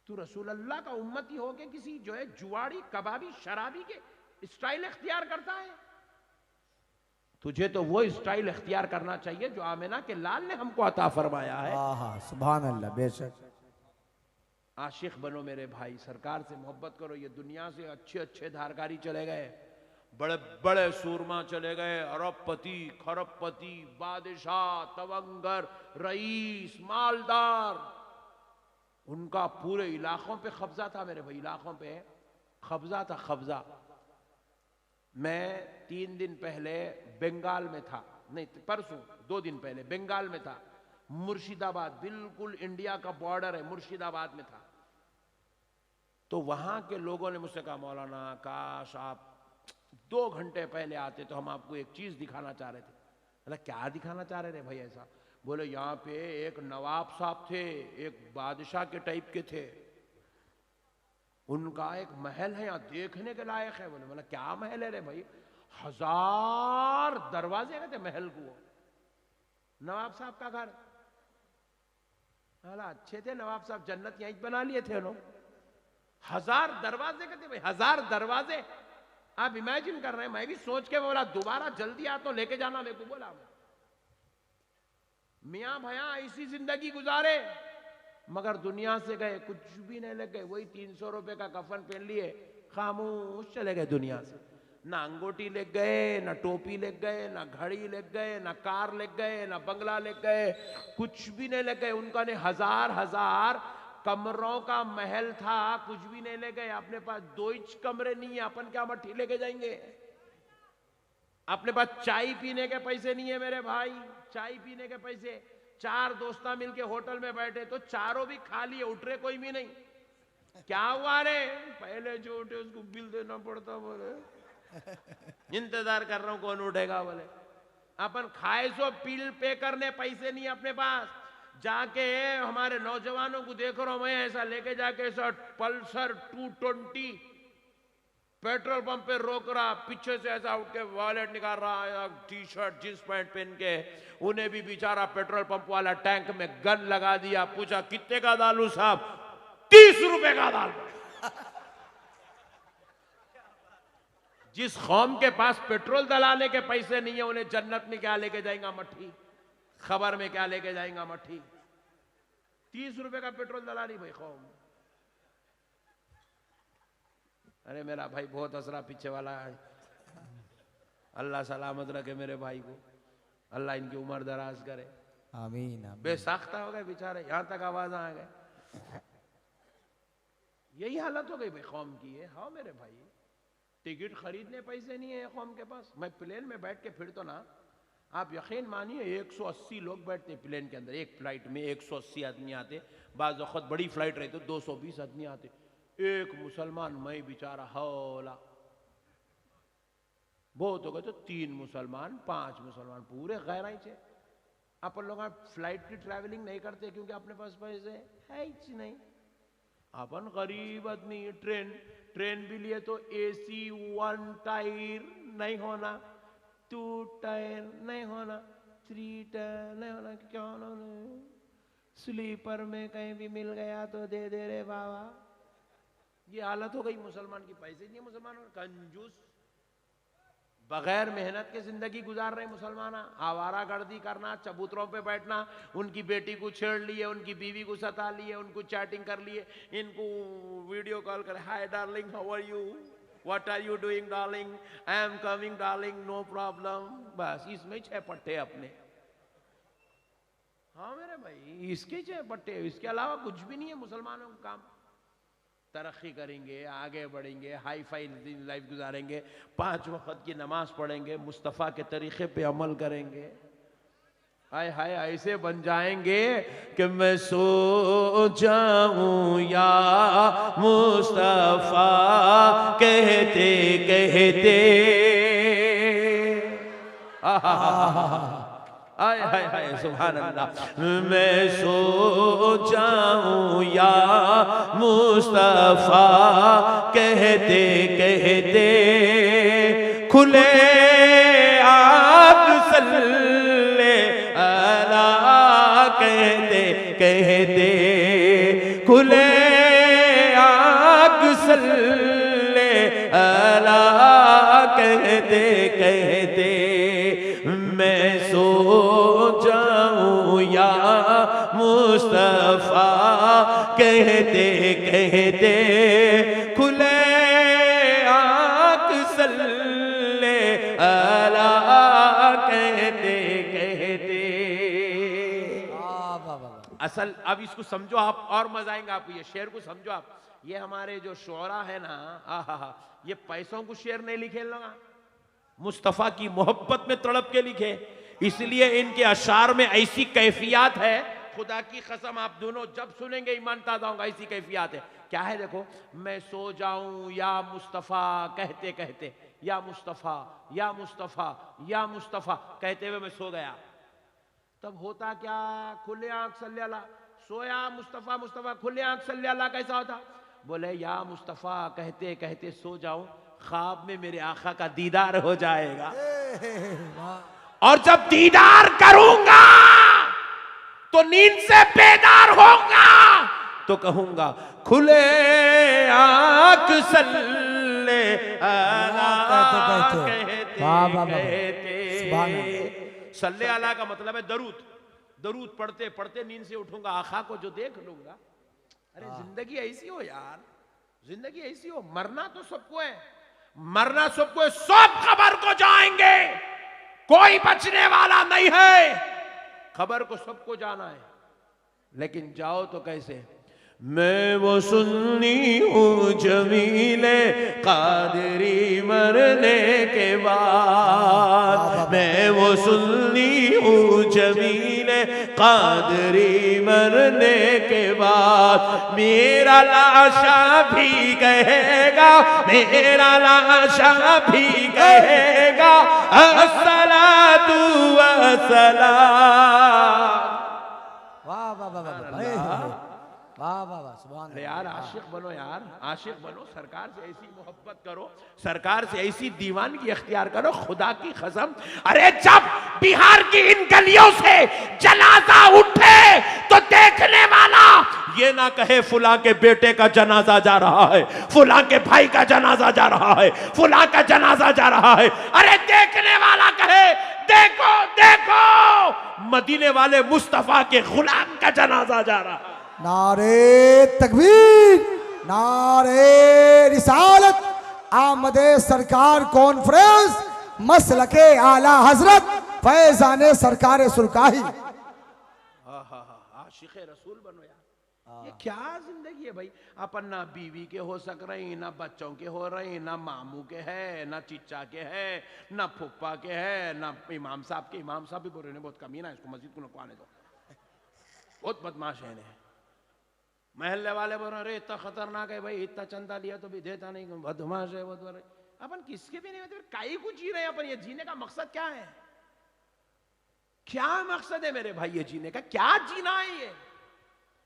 तू रसूल अल्लाह का उम्मती हो के किसी जो है जुआड़ी, कबाबी, शराबी के स्टाइल इख्तियार करता है? तुझे तो वो स्टाइल इख्तियार करना चाहिए जो आमिना के लाल ने हमको अता फरमाया है।
सुभान अल्लाह, बेशक।
आशिक बनो मेरे भाई, सरकार से मोहब्बत करो। ये दुनिया से अच्छे अच्छे धारकारी चले गए, बड़े बड़े सूरमा चले गए, अरबपति, खरबपति, बादशाह, तवंगर, रईस, मालदार, उनका पूरे इलाकों पे कब्जा था मेरे भाई, इलाकों पे कब्जा था, कब्जा। मैं 3 दिन पहले बंगाल में था, नहीं परसों 2 दिन पहले बंगाल में था, मुर्शिदाबाद, बिल्कुल इंडिया का बॉर्डर है, मुर्शिदाबाद में था। तो वहां के लोगों ने मुझसे कहा, मौलाना काश आप 2 घंटे पहले आते तो हम आपको एक चीज दिखाना चाह रहे थे। मतलब क्या दिखाना चाह रहे थे भाई? ऐसा बोले यहाँ पे एक नवाब साहब थे, एक बादशाह के टाइप के थे, उनका एक महल है यहाँ, देखने के लायक है। बोले मतलब क्या महल है रे भाई? 1000 दरवाजे कहते महल को, नवाब साहब का घर। अच्छे थे नवाब साहब, जन्नत यहीं बना लिए थे उन्होंने। 1000 दरवाजे कहते भाई, 1000 दरवाजे। आप इमेजिन कर रहे हैं? मैं भी सोच के बोला दोबारा जल्दी आ तो लेके जाना मेरे को। बोला मियां भैया ऐसी जिंदगी गुजारे, मगर दुनिया से गए कुछ भी नहीं लग गए, वही 300 रुपए का कफन पहन लिए, खामोश चले गए दुनिया से। ना अंगूठी ले गए, ना टोपी ले गए, ना घड़ी ले गए, ना कार ले गए, ना बंगला ले गए, कुछ भी नहीं ले गए। उनका ने 1000 कमरों का महल था, कुछ भी नहीं ले गए। अपने पास 2 इंच कमरे नहीं है, अपन क्या मट्ठी लेके जाएंगे? अपने पास चाय पीने के पैसे नहीं है मेरे भाई, चाय पीने के पैसे। 4 दोस्ता मिलके होटल में बैठे तो चारों भी खा लिए, उठ रहे कोई भी नहीं। क्या हुआ रे? पहले जो उठे उसको बिल देना पड़ता। बोले इंतजार कर रहा हूं कौन उठेगा। बोले अपन खाए सो बिल पे करने पैसे नहीं अपने पास। जाके हमारे नौजवानों को देख रहा हूं मैं, ऐसा लेके जाके ऐसा पल्सर 220 पेट्रोल पंप पे रोक रहा, पीछे से ऐसा उठ के वॉलेट निकाल रहा, टी-शर्ट जींस पैंट पहन के। उन्हें भी बेचारा पेट्रोल पंप वाला टैंक में गन लगा दिया। पूछा कितने का दालू साहब? 30 रुपए का दालू। जिस कौम के पास पेट्रोल दलाने के पैसे नहीं है, उन्हें जन्नत में क्या लेके जाएगा मट्ठी, खबर में क्या लेके जाएगा मट्ठी। 30 रुपए का पेट्रोल दलानी भाई कौम। अरे मेरा भाई बहुत असरा पीछे वाला है, अल्लाह सलामत रखे मेरे भाई को, अल्लाह इनकी उम्र दराज करे।
आमीन आमीन।
बेसाख्ता हो गए बेचारे, यहां तक आवाज आ गए। यही हालत हो गई भाई कौम की है। हाँ मेरे भाई, टिकट खरीदने पैसे नहीं है कौम के पास। मैं प्लेन में बैठ के फिर तो ना, आप यकीन मानिए 180 लोग बैठते प्लेन के अंदर। एक फ्लाइट में 180 आदमी आते, बाज़ वक़्त बड़ी फ्लाइट रहती तो 220 आदमी आते। एक मुसलमान मैं बेचारा हौला, बहुत हो गए तो 3 मुसलमान 5 मुसलमान पूरे गैर ही थे। अपन लोग फ्लाइट की ट्रैवलिंग नहीं करते क्योंकि अपने पास पैसे है ही नहीं। अपन गरीब आदमी, ट्रेन भी लिए तो AC 1 टायर नहीं होना, 2 टायर नहीं होना, 3 टायर नहीं होना, क्या होना? स्लीपर में कहीं भी मिल गया तो दे दे रे बाबा। ये हालत हो गई मुसलमान की। पैसे नहीं मुसलमान, कंजूस, बगैर मेहनत के जिंदगी गुजार रहे मुसलमान। आवारागर्दी करना, चबूतरों पे बैठना, उनकी बेटी को छेड़ लिए, उनकी बीवी को सता लिए, उनको चैटिंग कर लिए, इनको वीडियो कॉल कर, hi darling how are you, what are you doing darling, I am coming darling, no problem. बस इसमें 6 पट्टे अपने। हाँ मेरे भाई, इसके 6 पट्टे, इसके अलावा कुछ भी नहीं है मुसलमानों का काम। तरक्की करेंगे, आगे बढ़ेंगे, हाई फाई लाइफ गुजारेंगे, 5 वक्त की नमाज पढ़ेंगे, मुस्तफ़ा के तरीक़े पे अमल करेंगे, हाय हाय ऐसे बन जाएंगे कि मैं सो जाऊं या मुस्तफ़ा कहते कहते। हाय हाय हाय सुभान अल्लाह। मैं सो जाऊं या मुस्तफ़ा कहते कहते, खुले आग सल्ले अला कहते कहते, खुले आग सल्ले अला कहते कहते, मैं सो जाऊं या मुस्तफ़ा कहते कहते, खुले आँख सल्ले अला कहते कहते। असल अब इसको समझो आप, और मजा आएगा आपको, ये शेर को समझो आप। ये हमारे जो शोरा है ना, ये पैसों को शेर नहीं लिखे लोग, मुस्तफ़ा की मोहब्बत में तड़प के लिखे, इसलिए इनके अशार में ऐसी कैफियत है, खुदा की कसम आप दोनों जब सुनेंगे ईमान ताज़ा होगा, ऐसी कैफियत है। क्या है देखो, मैं सो जाऊं या मुस्तफ़ा कहते कहते, या मुस्तफ़ा या मुस्तफ़ा या मुस्तफ़ा कहते हुए मैं सो गया, तब होता क्या, खुले आंख सल्ले अला, सोया मुस्तफ़ा मुस्तफ़ा, खुले आंख सल्ले अला कैसा होता, बोले या मुस्तफ़ा कहते कहते सो जाऊं, ख्वाब में मेरे आका का दीदार हो जाएगा, और जब दीदार करूंगा तो नींद से बेदार होऊंगा, तो कहूंगा खुले आंख सल्ले अला कहते कहते। सल्ले अला का मतलब है दरूद, दरूद पढ़ते पढ़ते नींद से उठूंगा, आका को जो देख लूंगा। अरे जिंदगी ऐसी हो यार, जिंदगी ऐसी हो, मरना तो सबको है, मरना सबको है, सब खबर को जाएंगे, कोई बचने वाला नहीं है, खबर को सबको जाना है, लेकिन जाओ तो कैसे। मैं वो सुन्नी हूँ जमीले कादरी मरने के बाद, मैं वो सुन्नी हूँ जमीले कादरी मरने के बाद, मेरा लाशा भी कहेगा, मेरा लाशा भी कहेगा अस्सलातु वस्सलाम।
वाह वाह वाह वाह वाह वाह वाह, सुभान अल्लाह।
यार आशिक बनो, यार आशिक बनो, सरकार से ऐसी मोहब्बत करो, सरकार से ऐसी दीवानगी इख्तियार करो, खुदा की कसम। अरे जब बिहार की इन गलियों से जनाजा उठे तो देखने वाला ये ना कहे फुला के बेटे का जनाजा जा रहा है, फुला के भाई का जनाजा जा रहा है, फुला का जनाजा जा रहा है, अरे देखने वाला कहे देखो देखो मदीने वाले मुस्तफा के गुलाम का जनाजा जा रहा है।
नारे तकबीर, नारे रिसालत, आमदे सरकार कॉन्फ्रेंस, मसलके आला हजरत फैजाने सरकार सुरकाही।
आशिक़े रसूल बनो यार, ये क्या जिंदगी है भाई। अपन ना बीवी के हो सक रहे हैं, ना बच्चों के हो रहे हैं, ना मामू के है, ना चिच्चा के है, ना फुप्पा के है, ना इमाम साहब के। इमाम साहब भी बोल रहे हैं बहुत कमीना है, इसको मस्जिद को नकवाने दो, बहुत बदमाश है। महल्ले वाले बोल रहे इतना खतरनाक है भाई, इतना चंदा लिया तो भी देता नहीं, बदमाश है बहुत बड़े। अपन किसके भी नहीं होते, काई को जी रहे हैं अपन। ये जीने का मकसद क्या है, क्या मकसद है मेरे भाई ये जीने का, क्या जीना है ये।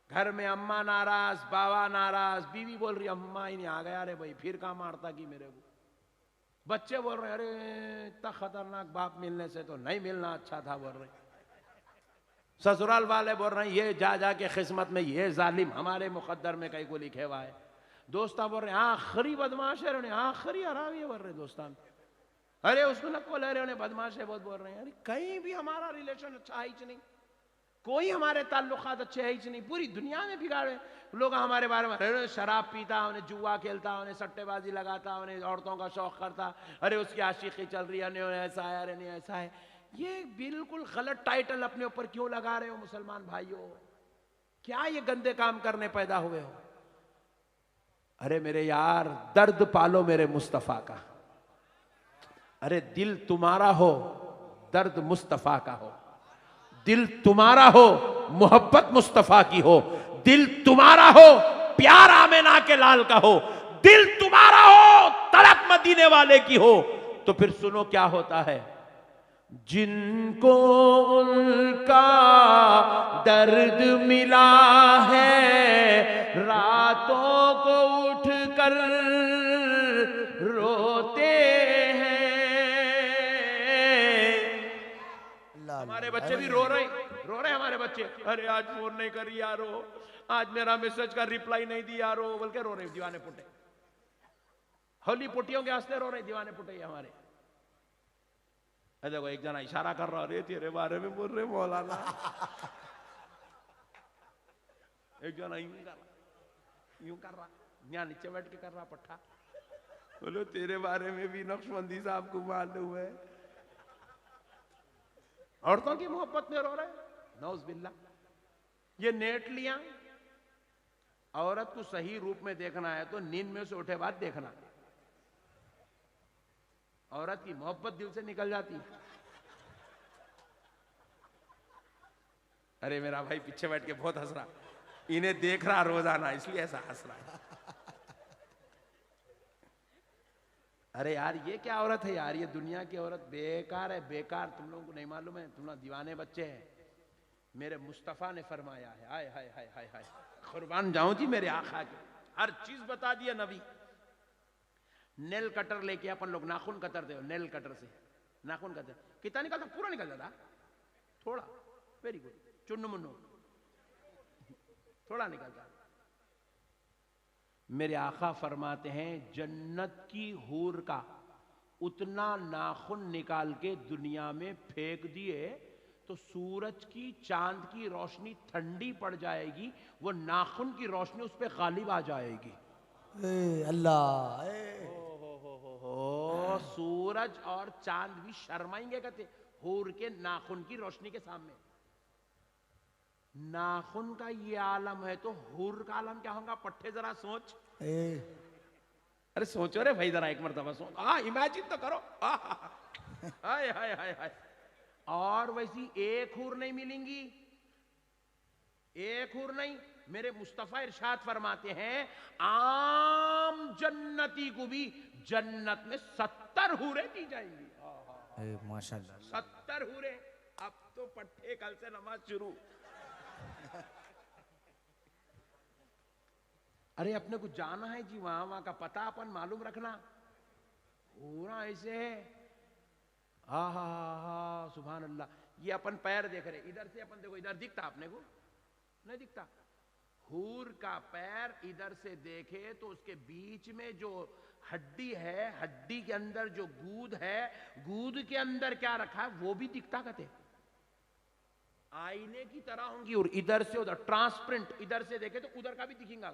घर में अम्मा नाराज, बाबा नाराज, बीवी बोल रही अम्मा ही नहीं आ गया, अरे भाई फिर कहाँ मारता की मेरे को। बच्चे बोल रहे अरे इतना खतरनाक बाप मिलने से तो नहीं मिलना अच्छा था, बोल रहे। ससुराल वाले बोल रहे हैं ये जा जा के किस्मत में ये जालिम हमारे मुकद्दर में कहीं को लिखे हुआ है। दोस्ता बोल रहे आखिरी बदमाश है, आखिरी हरामी है बोल रहे दोस्तान। अरे उसको नको ले रहे बदमाश है बहुत बोल रहे हैं। अरे कहीं भी हमारा रिलेशन अच्छा है ही नहीं, कोई हमारे ताल्लुकात अच्छे है ही नहीं, पूरी दुनिया में बिगाड़े लोग हमारे बारे में। अरे शराब पीता, उन्हें जुआ खेलता, उन्हें सट्टेबाजी लगाता, उन्हें औरतों का शौक करता, अरे उसकी आशिकी चल रही है, ऐसा है, अरे नहीं ऐसा है। ये बिल्कुल गलत टाइटल अपने ऊपर क्यों लगा रहे हो मुसलमान भाइयों, क्या ये गंदे काम करने पैदा हुए हो। अरे मेरे यार, दर्द पालो मेरे मुस्तफा का। अरे दिल तुम्हारा हो, दर्द मुस्तफा का हो। दिल तुम्हारा हो, मोहब्बत मुस्तफा की हो। दिल तुम्हारा हो, प्यार आमिना के लाल का हो। दिल तुम्हारा हो, तड़प मदीने वाले की हो। तो फिर सुनो क्या होता है। जिनको उनका दर्द मिला है, रातों को उठकर रोते हैं। हमारे बच्चे भी रो रहे हमारे बच्चे। अरे आज फोन नहीं करी यारो, आज मेरा मैसेज का रिप्लाई नहीं दिया यारो, बोल के रो रहे दीवाने पुटे। होली पुटियों के हंसते रो रहे दीवाने पुटे हमारे। देखो एक जना इशारा कर रहा, अरे तेरे बारे में बोल रहे मौलाना। एक जना यूं कर रहा, यहाँ नीचे बैठ के कर रहा पट्टा। बोलो तेरे बारे में भी नक्शबंदी साहब को मालूम है। औरतों की मोहब्बत में रो रहे, नौज बिल्ला। ये नेट लिया। औरत को सही रूप में देखना है तो नींद में से उठे बाद देखना। औरत की मोहब्बत दिल से निकल जाती है। अरे मेरा भाई पीछे बैठ के बहुत हंस रहा, इन्हें देख रहा रोजाना इसलिए ऐसा हंस रहा। अरे यार ये क्या औरत है यार, ये दुनिया की औरत बेकार है, बेकार। तुम लोगों को नहीं मालूम है, तुम लोग दीवाने बच्चे हैं। मेरे मुस्तफा ने फरमाया है, हाय हाय हाय हाय हाय, कुर्बान जाऊं जी मेरे आका के। हर चीज बता दिया नबी। नेल कटर लेके अपन लोग नाखून कतरते हो, नेल कटर से नाखून कतर कितना निकलता, पूरा निकल जाता, थोड़ा, वेरी गुड, चुन्नू मुन्नू थोड़ा निकलता। मेरे आका फरमाते हैं जन्नत की हूर का उतना नाखून निकाल के दुनिया में फेंक दिए तो सूरज की चांद की रोशनी ठंडी पड़ जाएगी, वो नाखून की रोशनी उस पर गालिब आ जाएगी।
अल्लाह,
सूरज और चांद भी शर्माएंगे कहते हूर के नाखून की रोशनी के सामने। नाखून का ये आलम है तो हूर का आलम क्या होगा, पट्टे जरा सोच। अरे सोचो रे भाई जरा एक मरतबा सोच, इमेजिन तो करो। हाय हाय हाय हाय। और वैसी एक हूर नहीं मिलेंगी, एक हूर नहीं। मेरे मुस्तफा इरशाद फरमाते हैं आम जन्नती को भी जन्नत में 70 हूरें दी जाएंगी।
माशाल्लाह
70 हूरें। अब तो पट्टे कल से नमाज शुरू। अरे अपने को जाना है जी, वहां का पता अपन मालूम रखना। पूरा ऐसे है, हा हा हा सुभान अल्लाह। ये अपन पैर देख रहे, इधर से अपन देखो, इधर दिखता अपने को नहीं दिखता। हूर का पैर इधर से देखे तो उसके बीच में जो हड्डी है, हड्डी के अंदर जो गूद है, गूद के अंदर क्या रखा है वो भी दिखता कहते। आईने की तरह होंगी और इधर से उधर ट्रांसपेरेंट, इधर से देखे तो उधर का भी दिखेगा।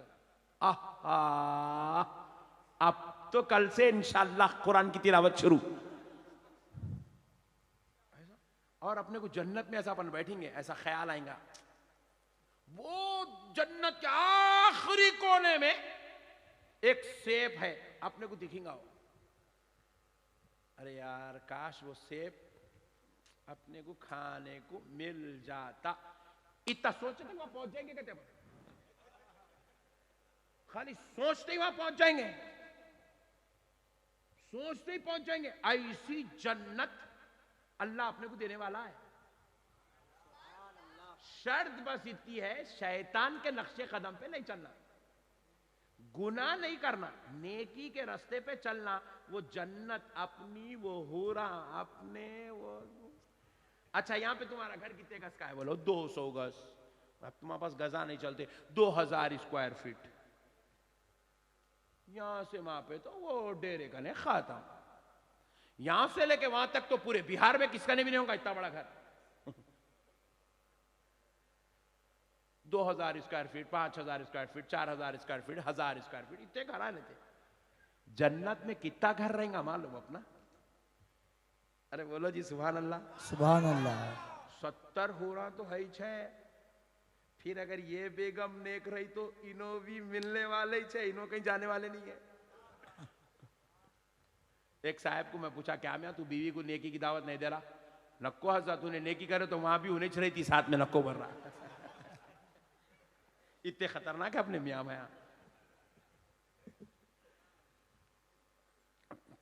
अब तो कल से इंशाअल्लाह कुरान की तिलावत शुरू। और अपने को जन्नत में ऐसा अपन बैठेंगे, ऐसा ख्याल आएगा वो जन्नत के आखिरी कोने में एक सेब है, अपने को दिखेगा वो। अरे यार काश वो सेब अपने को खाने को मिल जाता। इतना सोचते वहां पहुंच जाएंगे कहते हैं, खाली सोचते ही वहां पहुंच जाएंगे, सोचते ही पहुंच जाएंगे। ऐसी जन्नत अल्लाह अपने को देने वाला है। शर्त बस इतनी है, शैतान के नक्शे कदम पे नहीं चलना, गुनाह नहीं करना, नेकी के रास्ते पे चलना। वो जन्नत अपनी, वो हूरा अपने, वो। अच्छा यहां पे तुम्हारा घर कितने गज का है, बोलो 200 गज। अब तुम्हारे पास गजा नहीं चलते, 2000 स्क्वायर फीट। यहां से वहां पे तो वो डेरे का नहीं खाता, यहां से लेके वहां तक तो पूरे बिहार में किसका नहीं भी नहीं होगा इतना बड़ा घर। 2000 square feet, 5000 square feet, 4000 square feet, 1000 square feet, इतने घर आ लेते। जन्नत में कितना घर रहेगा मालूम अपना? अरे बोलो जी सुभान अल्लाह,
सुभान अल्लाह।
70 हो रहा तो है ही 6, फिर अगर ये बेगम नेक रही तो इनो भी मिलने वाले ही छे, इनो कहीं जाने वाले नहीं है। एक साहब को मैं पूछा, क्या मैं तू बीवी को नेकी की दावत नहीं दे रहा? नक्को हंसा, तूने नेकी करे तो वहां भी उन्हें रही थी, साथ में नक्को भर रहा। इतने खतरनाक है अपने मियां माया।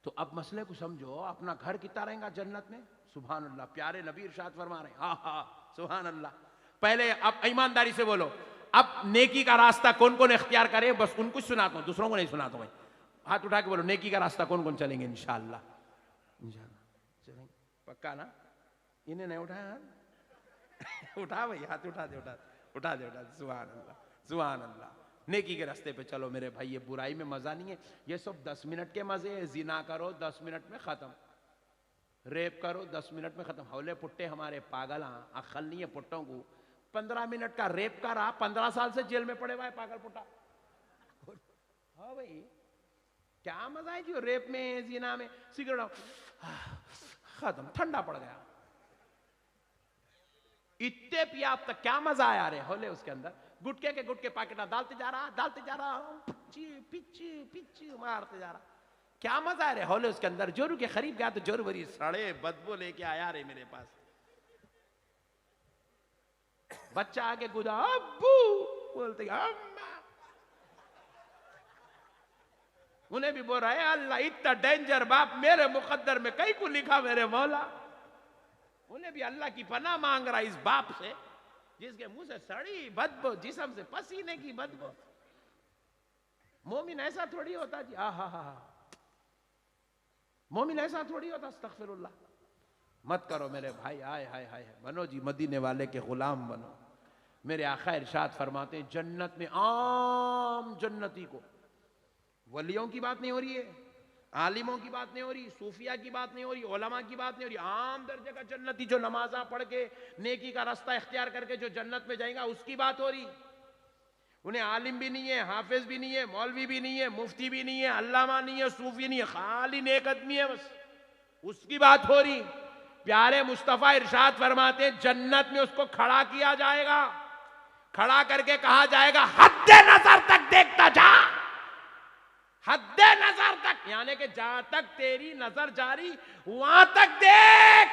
तो अब मसले को समझो, अपना घर कितना रहेगा जन्नत में? सुभान अल्लाह, प्यारे नबी इरशाद फरमा रहे हैं, हा हा सुभान अल्लाह। पहले अब ईमानदारी से बोलो, अब नेकी का रास्ता कौन कौन इख्तियार करे? बस उनको सुनाता हूं, दूसरों को नहीं सुनाता हूं। हाथ उठा के बोलो, नेकी का रास्ता कौन कौन चलेंगे? इंशाअल्लाह चलेंगे, पक्का ना? इन्हें नहीं उठाया? उठा भाई, हाथ उठा दे, उठा दे। सुभान अल्लाह, सुभान अल्लाह। नेकी के रास्ते पे चलो मेरे भाई, ये बुराई में मजा नहीं है। ये सब 10 मिनट के मजे है। जिना करो 10 मिनट में खत्म, रेप करो 10 मिनट में खत्म। हौले पुट्टे हमारे पागल, अक्ल नहीं है पुट्टों को। 15 मिनट का रेप का रहा, 15 साल से जेल में पड़े हुआ है पागल पुट्टा। हाँ भाई, क्या मजा है जी रेप में, जिना में। सिगरेट खत्म, ठंडा पड़ गया। इतने पिया अब तक क्या मजा आया रे होले उसके अंदर। गुटके के गुटके पाकेट डालते जा रहा, पिच्ची मारते जा रहा। क्या मजा है रे होले उसके अंदर। जोरू के खरीब गया तो जोरू भरी सड़े बदबू लेके आया रे मेरे पास। बच्चा आके कूदा, अब्बू बोलते, अम्मा। उन्हें भी बोल रहा है, अल्लाह इतना डेंजर बाप मेरे मुकद्दर में कहीं को लिखा मेरे मौला। उन्हें भी अल्लाह की पनाह मांग रहा इस बाप से जिसके मुंह से सड़ी बदबू, जिस्म से पसीने की बदबू। मोमिन ऐसा थोड़ी होता जी, हा। मोमिन ऐसा थोड़ी होता। अस्तगफिरुल्लाह। मत करो मेरे भाई, आय हाय हाय। बनो जी मदीने वाले के गुलाम बनो। मेरे आका इरशाद फरमाते हैं, जन्नत में आम जन्नती को, वलियों की बात नहीं हो रही है, आलिमों की बात नहीं हो रही, सूफिया की बात नहीं हो रही, उलमा की बात नहीं हो रही, आम दर्जे का जन्नती जो नमाजा पढ़ के नेकी का रास्ता इख्तियार करके जो जन्नत में जाएगा उसकी बात हो रही। उन्हें आलिम भी नहीं है, हाफिज भी नहीं है, मौलवी भी नहीं है, मुफ्ती भी नहीं है, अल्लामा नहीं है, सूफी नहीं है, खाली नेक आदमी है बस, उसकी बात हो रही। प्यारे मुस्तफा इरशाद फरमाते हैं, जन्नत में उसको खड़ा किया जाएगा, खड़ा करके कहा जाएगा, हद्दे नजर तक देखता जा, हद्दे नजर तक, यानी कि जहां तक तेरी नजर जारी वहां तक देख,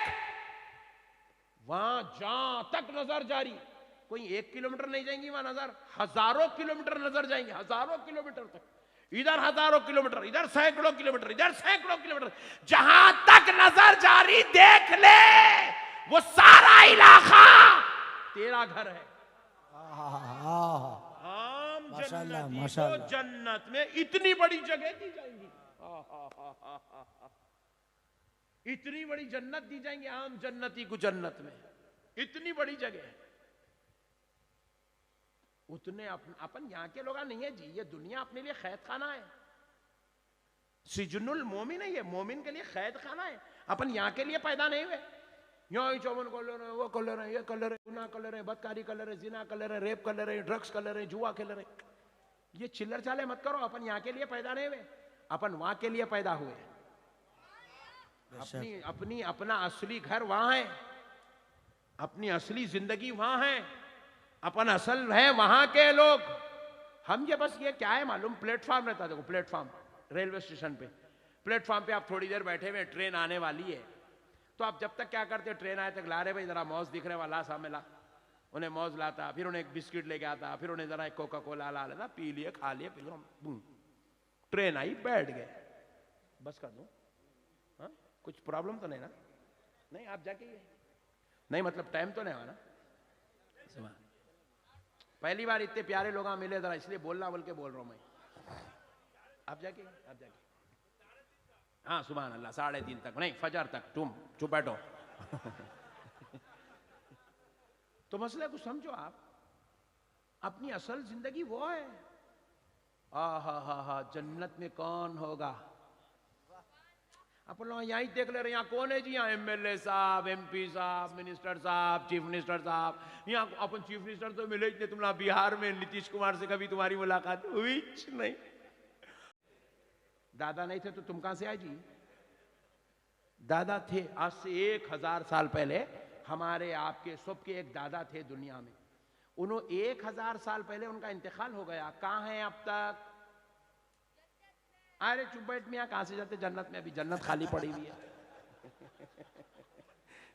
वहां जहां तक नजर जारी। कोई 1 किलोमीटर नहीं जाएंगी वहां नजर, हजारों किलोमीटर नजर जाएंगे, हजारों किलोमीटर तक। इधर हजारों किलोमीटर, इधर सैकड़ों किलोमीटर, इधर सैकड़ों किलोमीटर, जहां तक नजर जारी देख ले वो सारा इलाका तेरा घर है। जन्नती को जन्नत में इतनी बड़ी जगह दी जाएंगी, इतनी बड़ी जन्नत दी जाएंगी आम जन्नती को जन्नत में, इतनी बड़ी जगह। उतने अपन यहां के लोग नहीं है जी, ये दुनिया अपने लिए कैद खाना है। सिजनुल मोमिन है ये, मोमिन के लिए कैद खाना है। अपन यहां के लिए पैदा नहीं हुए। यहाँ ही चौवन कर ले रहे हैं, वो कर ले रहे हैं, ये कर ले रहे हैं, गुनाह कर ले रहे हैं, बदकारी कर ले रहे हैं, जिना कर ले रहे हैं, रेप कर ले रहे हैं, ड्रग्स कर ले रहे हैं, जुआ खेल रहे हैं। ये चिल्लर चाले मत करो। अपन यहाँ के लिए पैदा नहीं हुए, अपन वहां के लिए पैदा हुए। अपना असली घर वहां है, अपनी असली जिंदगी वहां है, अपन असल है वहां के लोग। हम ये बस ये क्या है मालूम, प्लेटफॉर्म रहता है, देखो प्लेटफॉर्म रेलवे स्टेशन पे, प्लेटफॉर्म पे आप थोड़ी देर बैठे हुए, ट्रेन आने वाली है, तो आप जब तक क्या करते, ट्रेन आए तक ला रहे भाई जरा मौज दिख रहे वाला सामने ला, उन्हें मौज लाता, फिर उन्हें एक बिस्किट लेके आता, फिर उन्हें जरा एक कोका कोला ला लेना, पी लिए, खा लिए, पी लो, ट्रेन आई, बैठ गए, बस कर दूं, हाँ कुछ प्रॉब्लम तो नहीं ना? नहीं आप जाके नहीं, मतलब टाइम तो नहीं हुआ ना? पहली बार इतने प्यारे लोग मिले जरा, इसलिए बोलना बोल के बोल रहा हूं मैं। आप जाके हाँ सुभान अल्लाह, 3:30 तक नहीं, फजर तक तुम चुप बैठो। तो मसले को समझो आप, अपनी असल जिंदगी वो है। हा जन्नत में कौन होगा? अपन लोग यहीं देख ले रहे, यहाँ कौन है जी? यहाँ एमएलए साहब, एमपी साहब, मिनिस्टर साहब, चीफ मिनिस्टर साहब। यहाँ अपन चीफ मिनिस्टर तो मिले ही, तुम बिहार में नीतीश कुमार से कभी तुम्हारी मुलाकात हुई नहीं? दादा नहीं थे तो तुम कहां से आए जी? दादा थे। आज से 1000 साल पहले हमारे आपके सबके एक दादा थे दुनिया में, उन्होंने 1000 साल पहले उनका इंतकाल हो गया, कहां है अब तक? अरे चुप बैठ मियां, कहां से जाते जन्नत में? अभी जन्नत खाली पड़ी हुई है।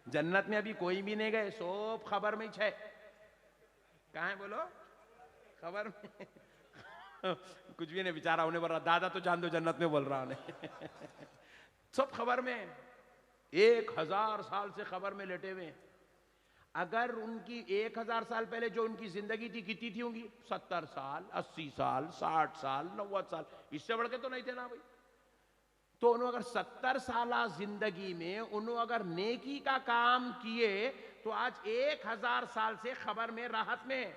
जन्नत में अभी कोई भी नहीं गए, सब खबर में छे। कहां है बोलो? खबर में। कुछ भी नहीं, बेचारा उन्हें बोल रहा दादा तो जान दो जन्नत में बोल रहा उन्हें। सब खबर में, 1000 साल से खबर में लेटे हुए। अगर उनकी 1000 साल पहले जो उनकी जिंदगी थी कितनी थी होंगी? 70 साल, 80 साल, 60 साल, 90 साल, इससे बढ़ के तो नहीं थे ना भाई। तो उन्होंने अगर 70 साल जिंदगी में उन्होंने अगर नेकी का काम किए तो आज 1000 साल से खबर में राहत में।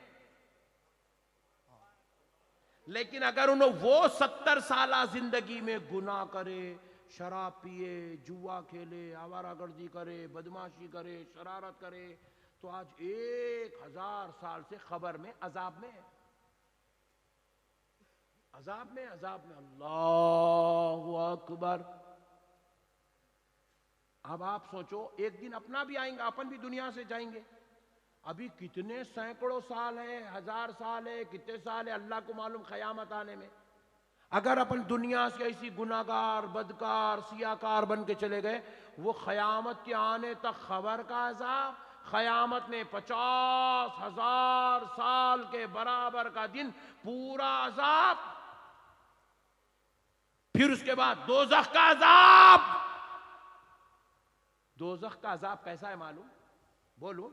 लेकिन अगर उन्होंने वो 70 साल जिंदगी में गुनाह करे, शराब पिए, जुआ खेले, आवारागर्दी करे, बदमाशी करे, शरारत करे, तो आज 1000 साल से खबर में अजाब में, अजाब में, अजाब में। अल्लाहु अकबर। अब आप सोचो, एक दिन अपना भी आएंगे, अपन भी दुनिया से जाएंगे। अभी कितने सैकड़ों साल है, 1000 साल है, कितने साल है, अल्लाह को मालूम क़यामत आने में। अगर अपन दुनिया से ऐसी गुनाहगार, बदकार, सियाकार बन के चले गए, वो क़यामत के आने तक खबर का अजाब, क़यामत में 50,000 साल के बराबर का दिन पूरा अजाब, फिर उसके बाद दोज़ख का अजाब। दोज़ख का अजाब कैसा है मालूम? बोलो।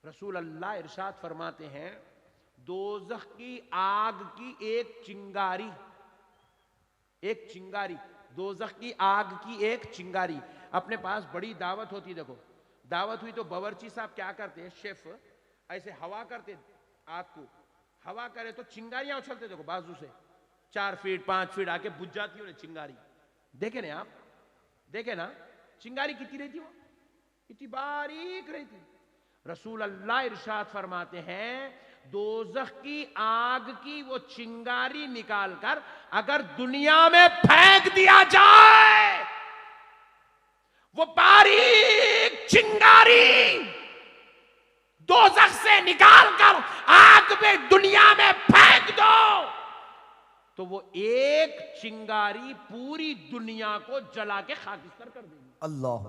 रसूल अल्लाह इरशाद फरमाते हैं, दोज़ख की आग की एक चिंगारी, एक चिंगारी, दोज़ख की आग की एक चिंगारी। अपने पास बड़ी दावत होती, देखो दावत हुई तो बावर्ची साहब क्या करते हैं, शेफ ऐसे हवा करते आग को, हवा करे तो चिंगारियां उछलते, देखो बाजू से 4 फीट 5 फीट आके बुझ जाती है चिंगारी। देखे ना आप, देखे ना चिंगारी कितनी रहती हो, इतनी बारीक रहती। रसूल अल्लाह इरशाद फरमाते हैं, दोज़ख की आग की वो चिंगारी निकालकर अगर दुनिया में फेंक दिया जाए, वो बारीक चिंगारी दोज़ख से निकालकर आग में दुनिया में फेंक दो, तो वो एक चिंगारी पूरी दुनिया को जला के खाकिस्तर कर देगी।
अल्लाह,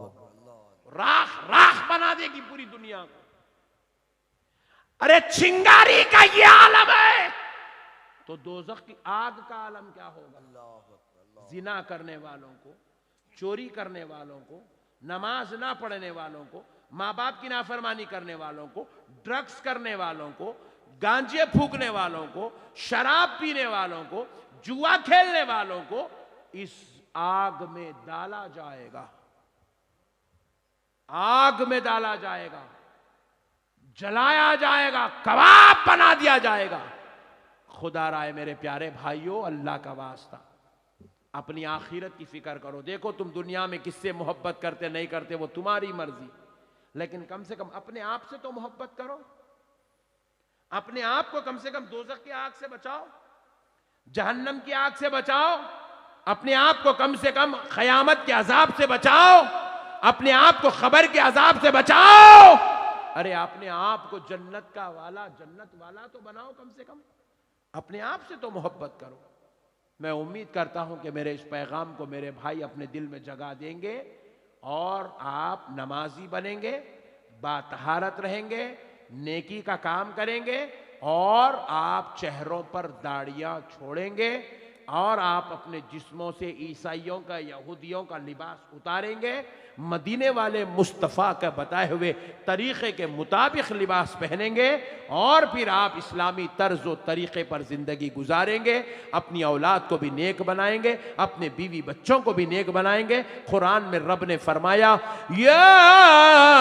राख राख बना देगी पूरी दुनिया को। अरे चिंगारी का ये आलम है, तो दोज़ख की आग का आलम क्या होगा? जिना करने वालों को, चोरी करने वालों को, नमाज ना पढ़ने वालों को, माँ बाप की नाफरमानी करने वालों को, ड्रग्स करने वालों को, गांजे फूकने वालों को, शराब पीने वालों को, जुआ खेलने वालों को इस आग में डाला जाएगा, आग में डाला जाएगा, जलाया जाएगा, कबाब बना दिया जाएगा। खुदा राय मेरे प्यारे भाइयों, अल्लाह का वास्ता अपनी आखिरत की फिक्र करो। देखो तुम दुनिया में किससे मोहब्बत करते नहीं करते वो तुम्हारी मर्जी, लेकिन कम से कम अपने आप से तो मोहब्बत करो। अपने आप को कम से कम दोज़ख की आग से बचाओ, जहन्नम की आग से बचाओ, अपने आप को कम से कम क़यामत के अजाब से बचाओ, अपने आप को खबर के अजाब से बचाओ। अरे अपने आप को जन्नत का वाला, जन्नत वाला तो बनाओ, कम से कम अपने आप से तो मोहब्बत करो। मैं उम्मीद करता हूं कि मेरे इस पैगाम को मेरे भाई अपने दिल में जगा देंगे और आप नमाजी बनेंगे, बातहारत रहेंगे, नेकी का काम करेंगे और आप चेहरों पर दाढ़ियां छोड़ेंगे और आप अपने जिस्मों से ईसाइयों का, यहूदियों का लिबास उतारेंगे, मदीने वाले मुस्तफ़ा का बताए हुए तरीक़े के मुताबिक लिबास पहनेंगे और फिर आप इस्लामी तर्ज व तरीक़े पर ज़िंदगी गुजारेंगे। अपनी औलाद को भी नेक बनाएंगे, अपने बीवी बच्चों को भी नेक बनाएंगे। कुरान में रब ने फरमाया, या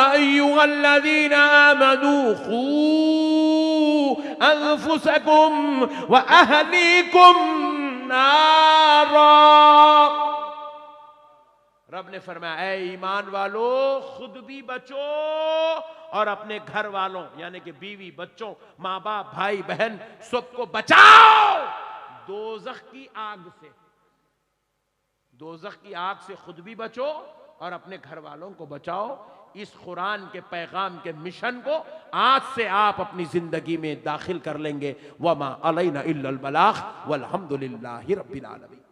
अय्युहल्लज़ीना आमनू क़ू अन्फुसकुम व अहलीकुम नारा। रब ने फरमाया, ऐ ईमान वालो, खुद भी बचो और अपने घर वालों यानी कि बीवी बच्चों, माँ बाप, भाई बहन सबको बचाओ दोज़ख की आग से। दोज़ख की आग से खुद भी बचो और अपने घर वालों को बचाओ। इस कुरान के पैगाम के मिशन को आज से आप अपनी जिंदगी में दाखिल कर लेंगे। वमा अलैना इल्लल बलाग वल्हम्दुलिल्लाहि रब्बिल आलमीन।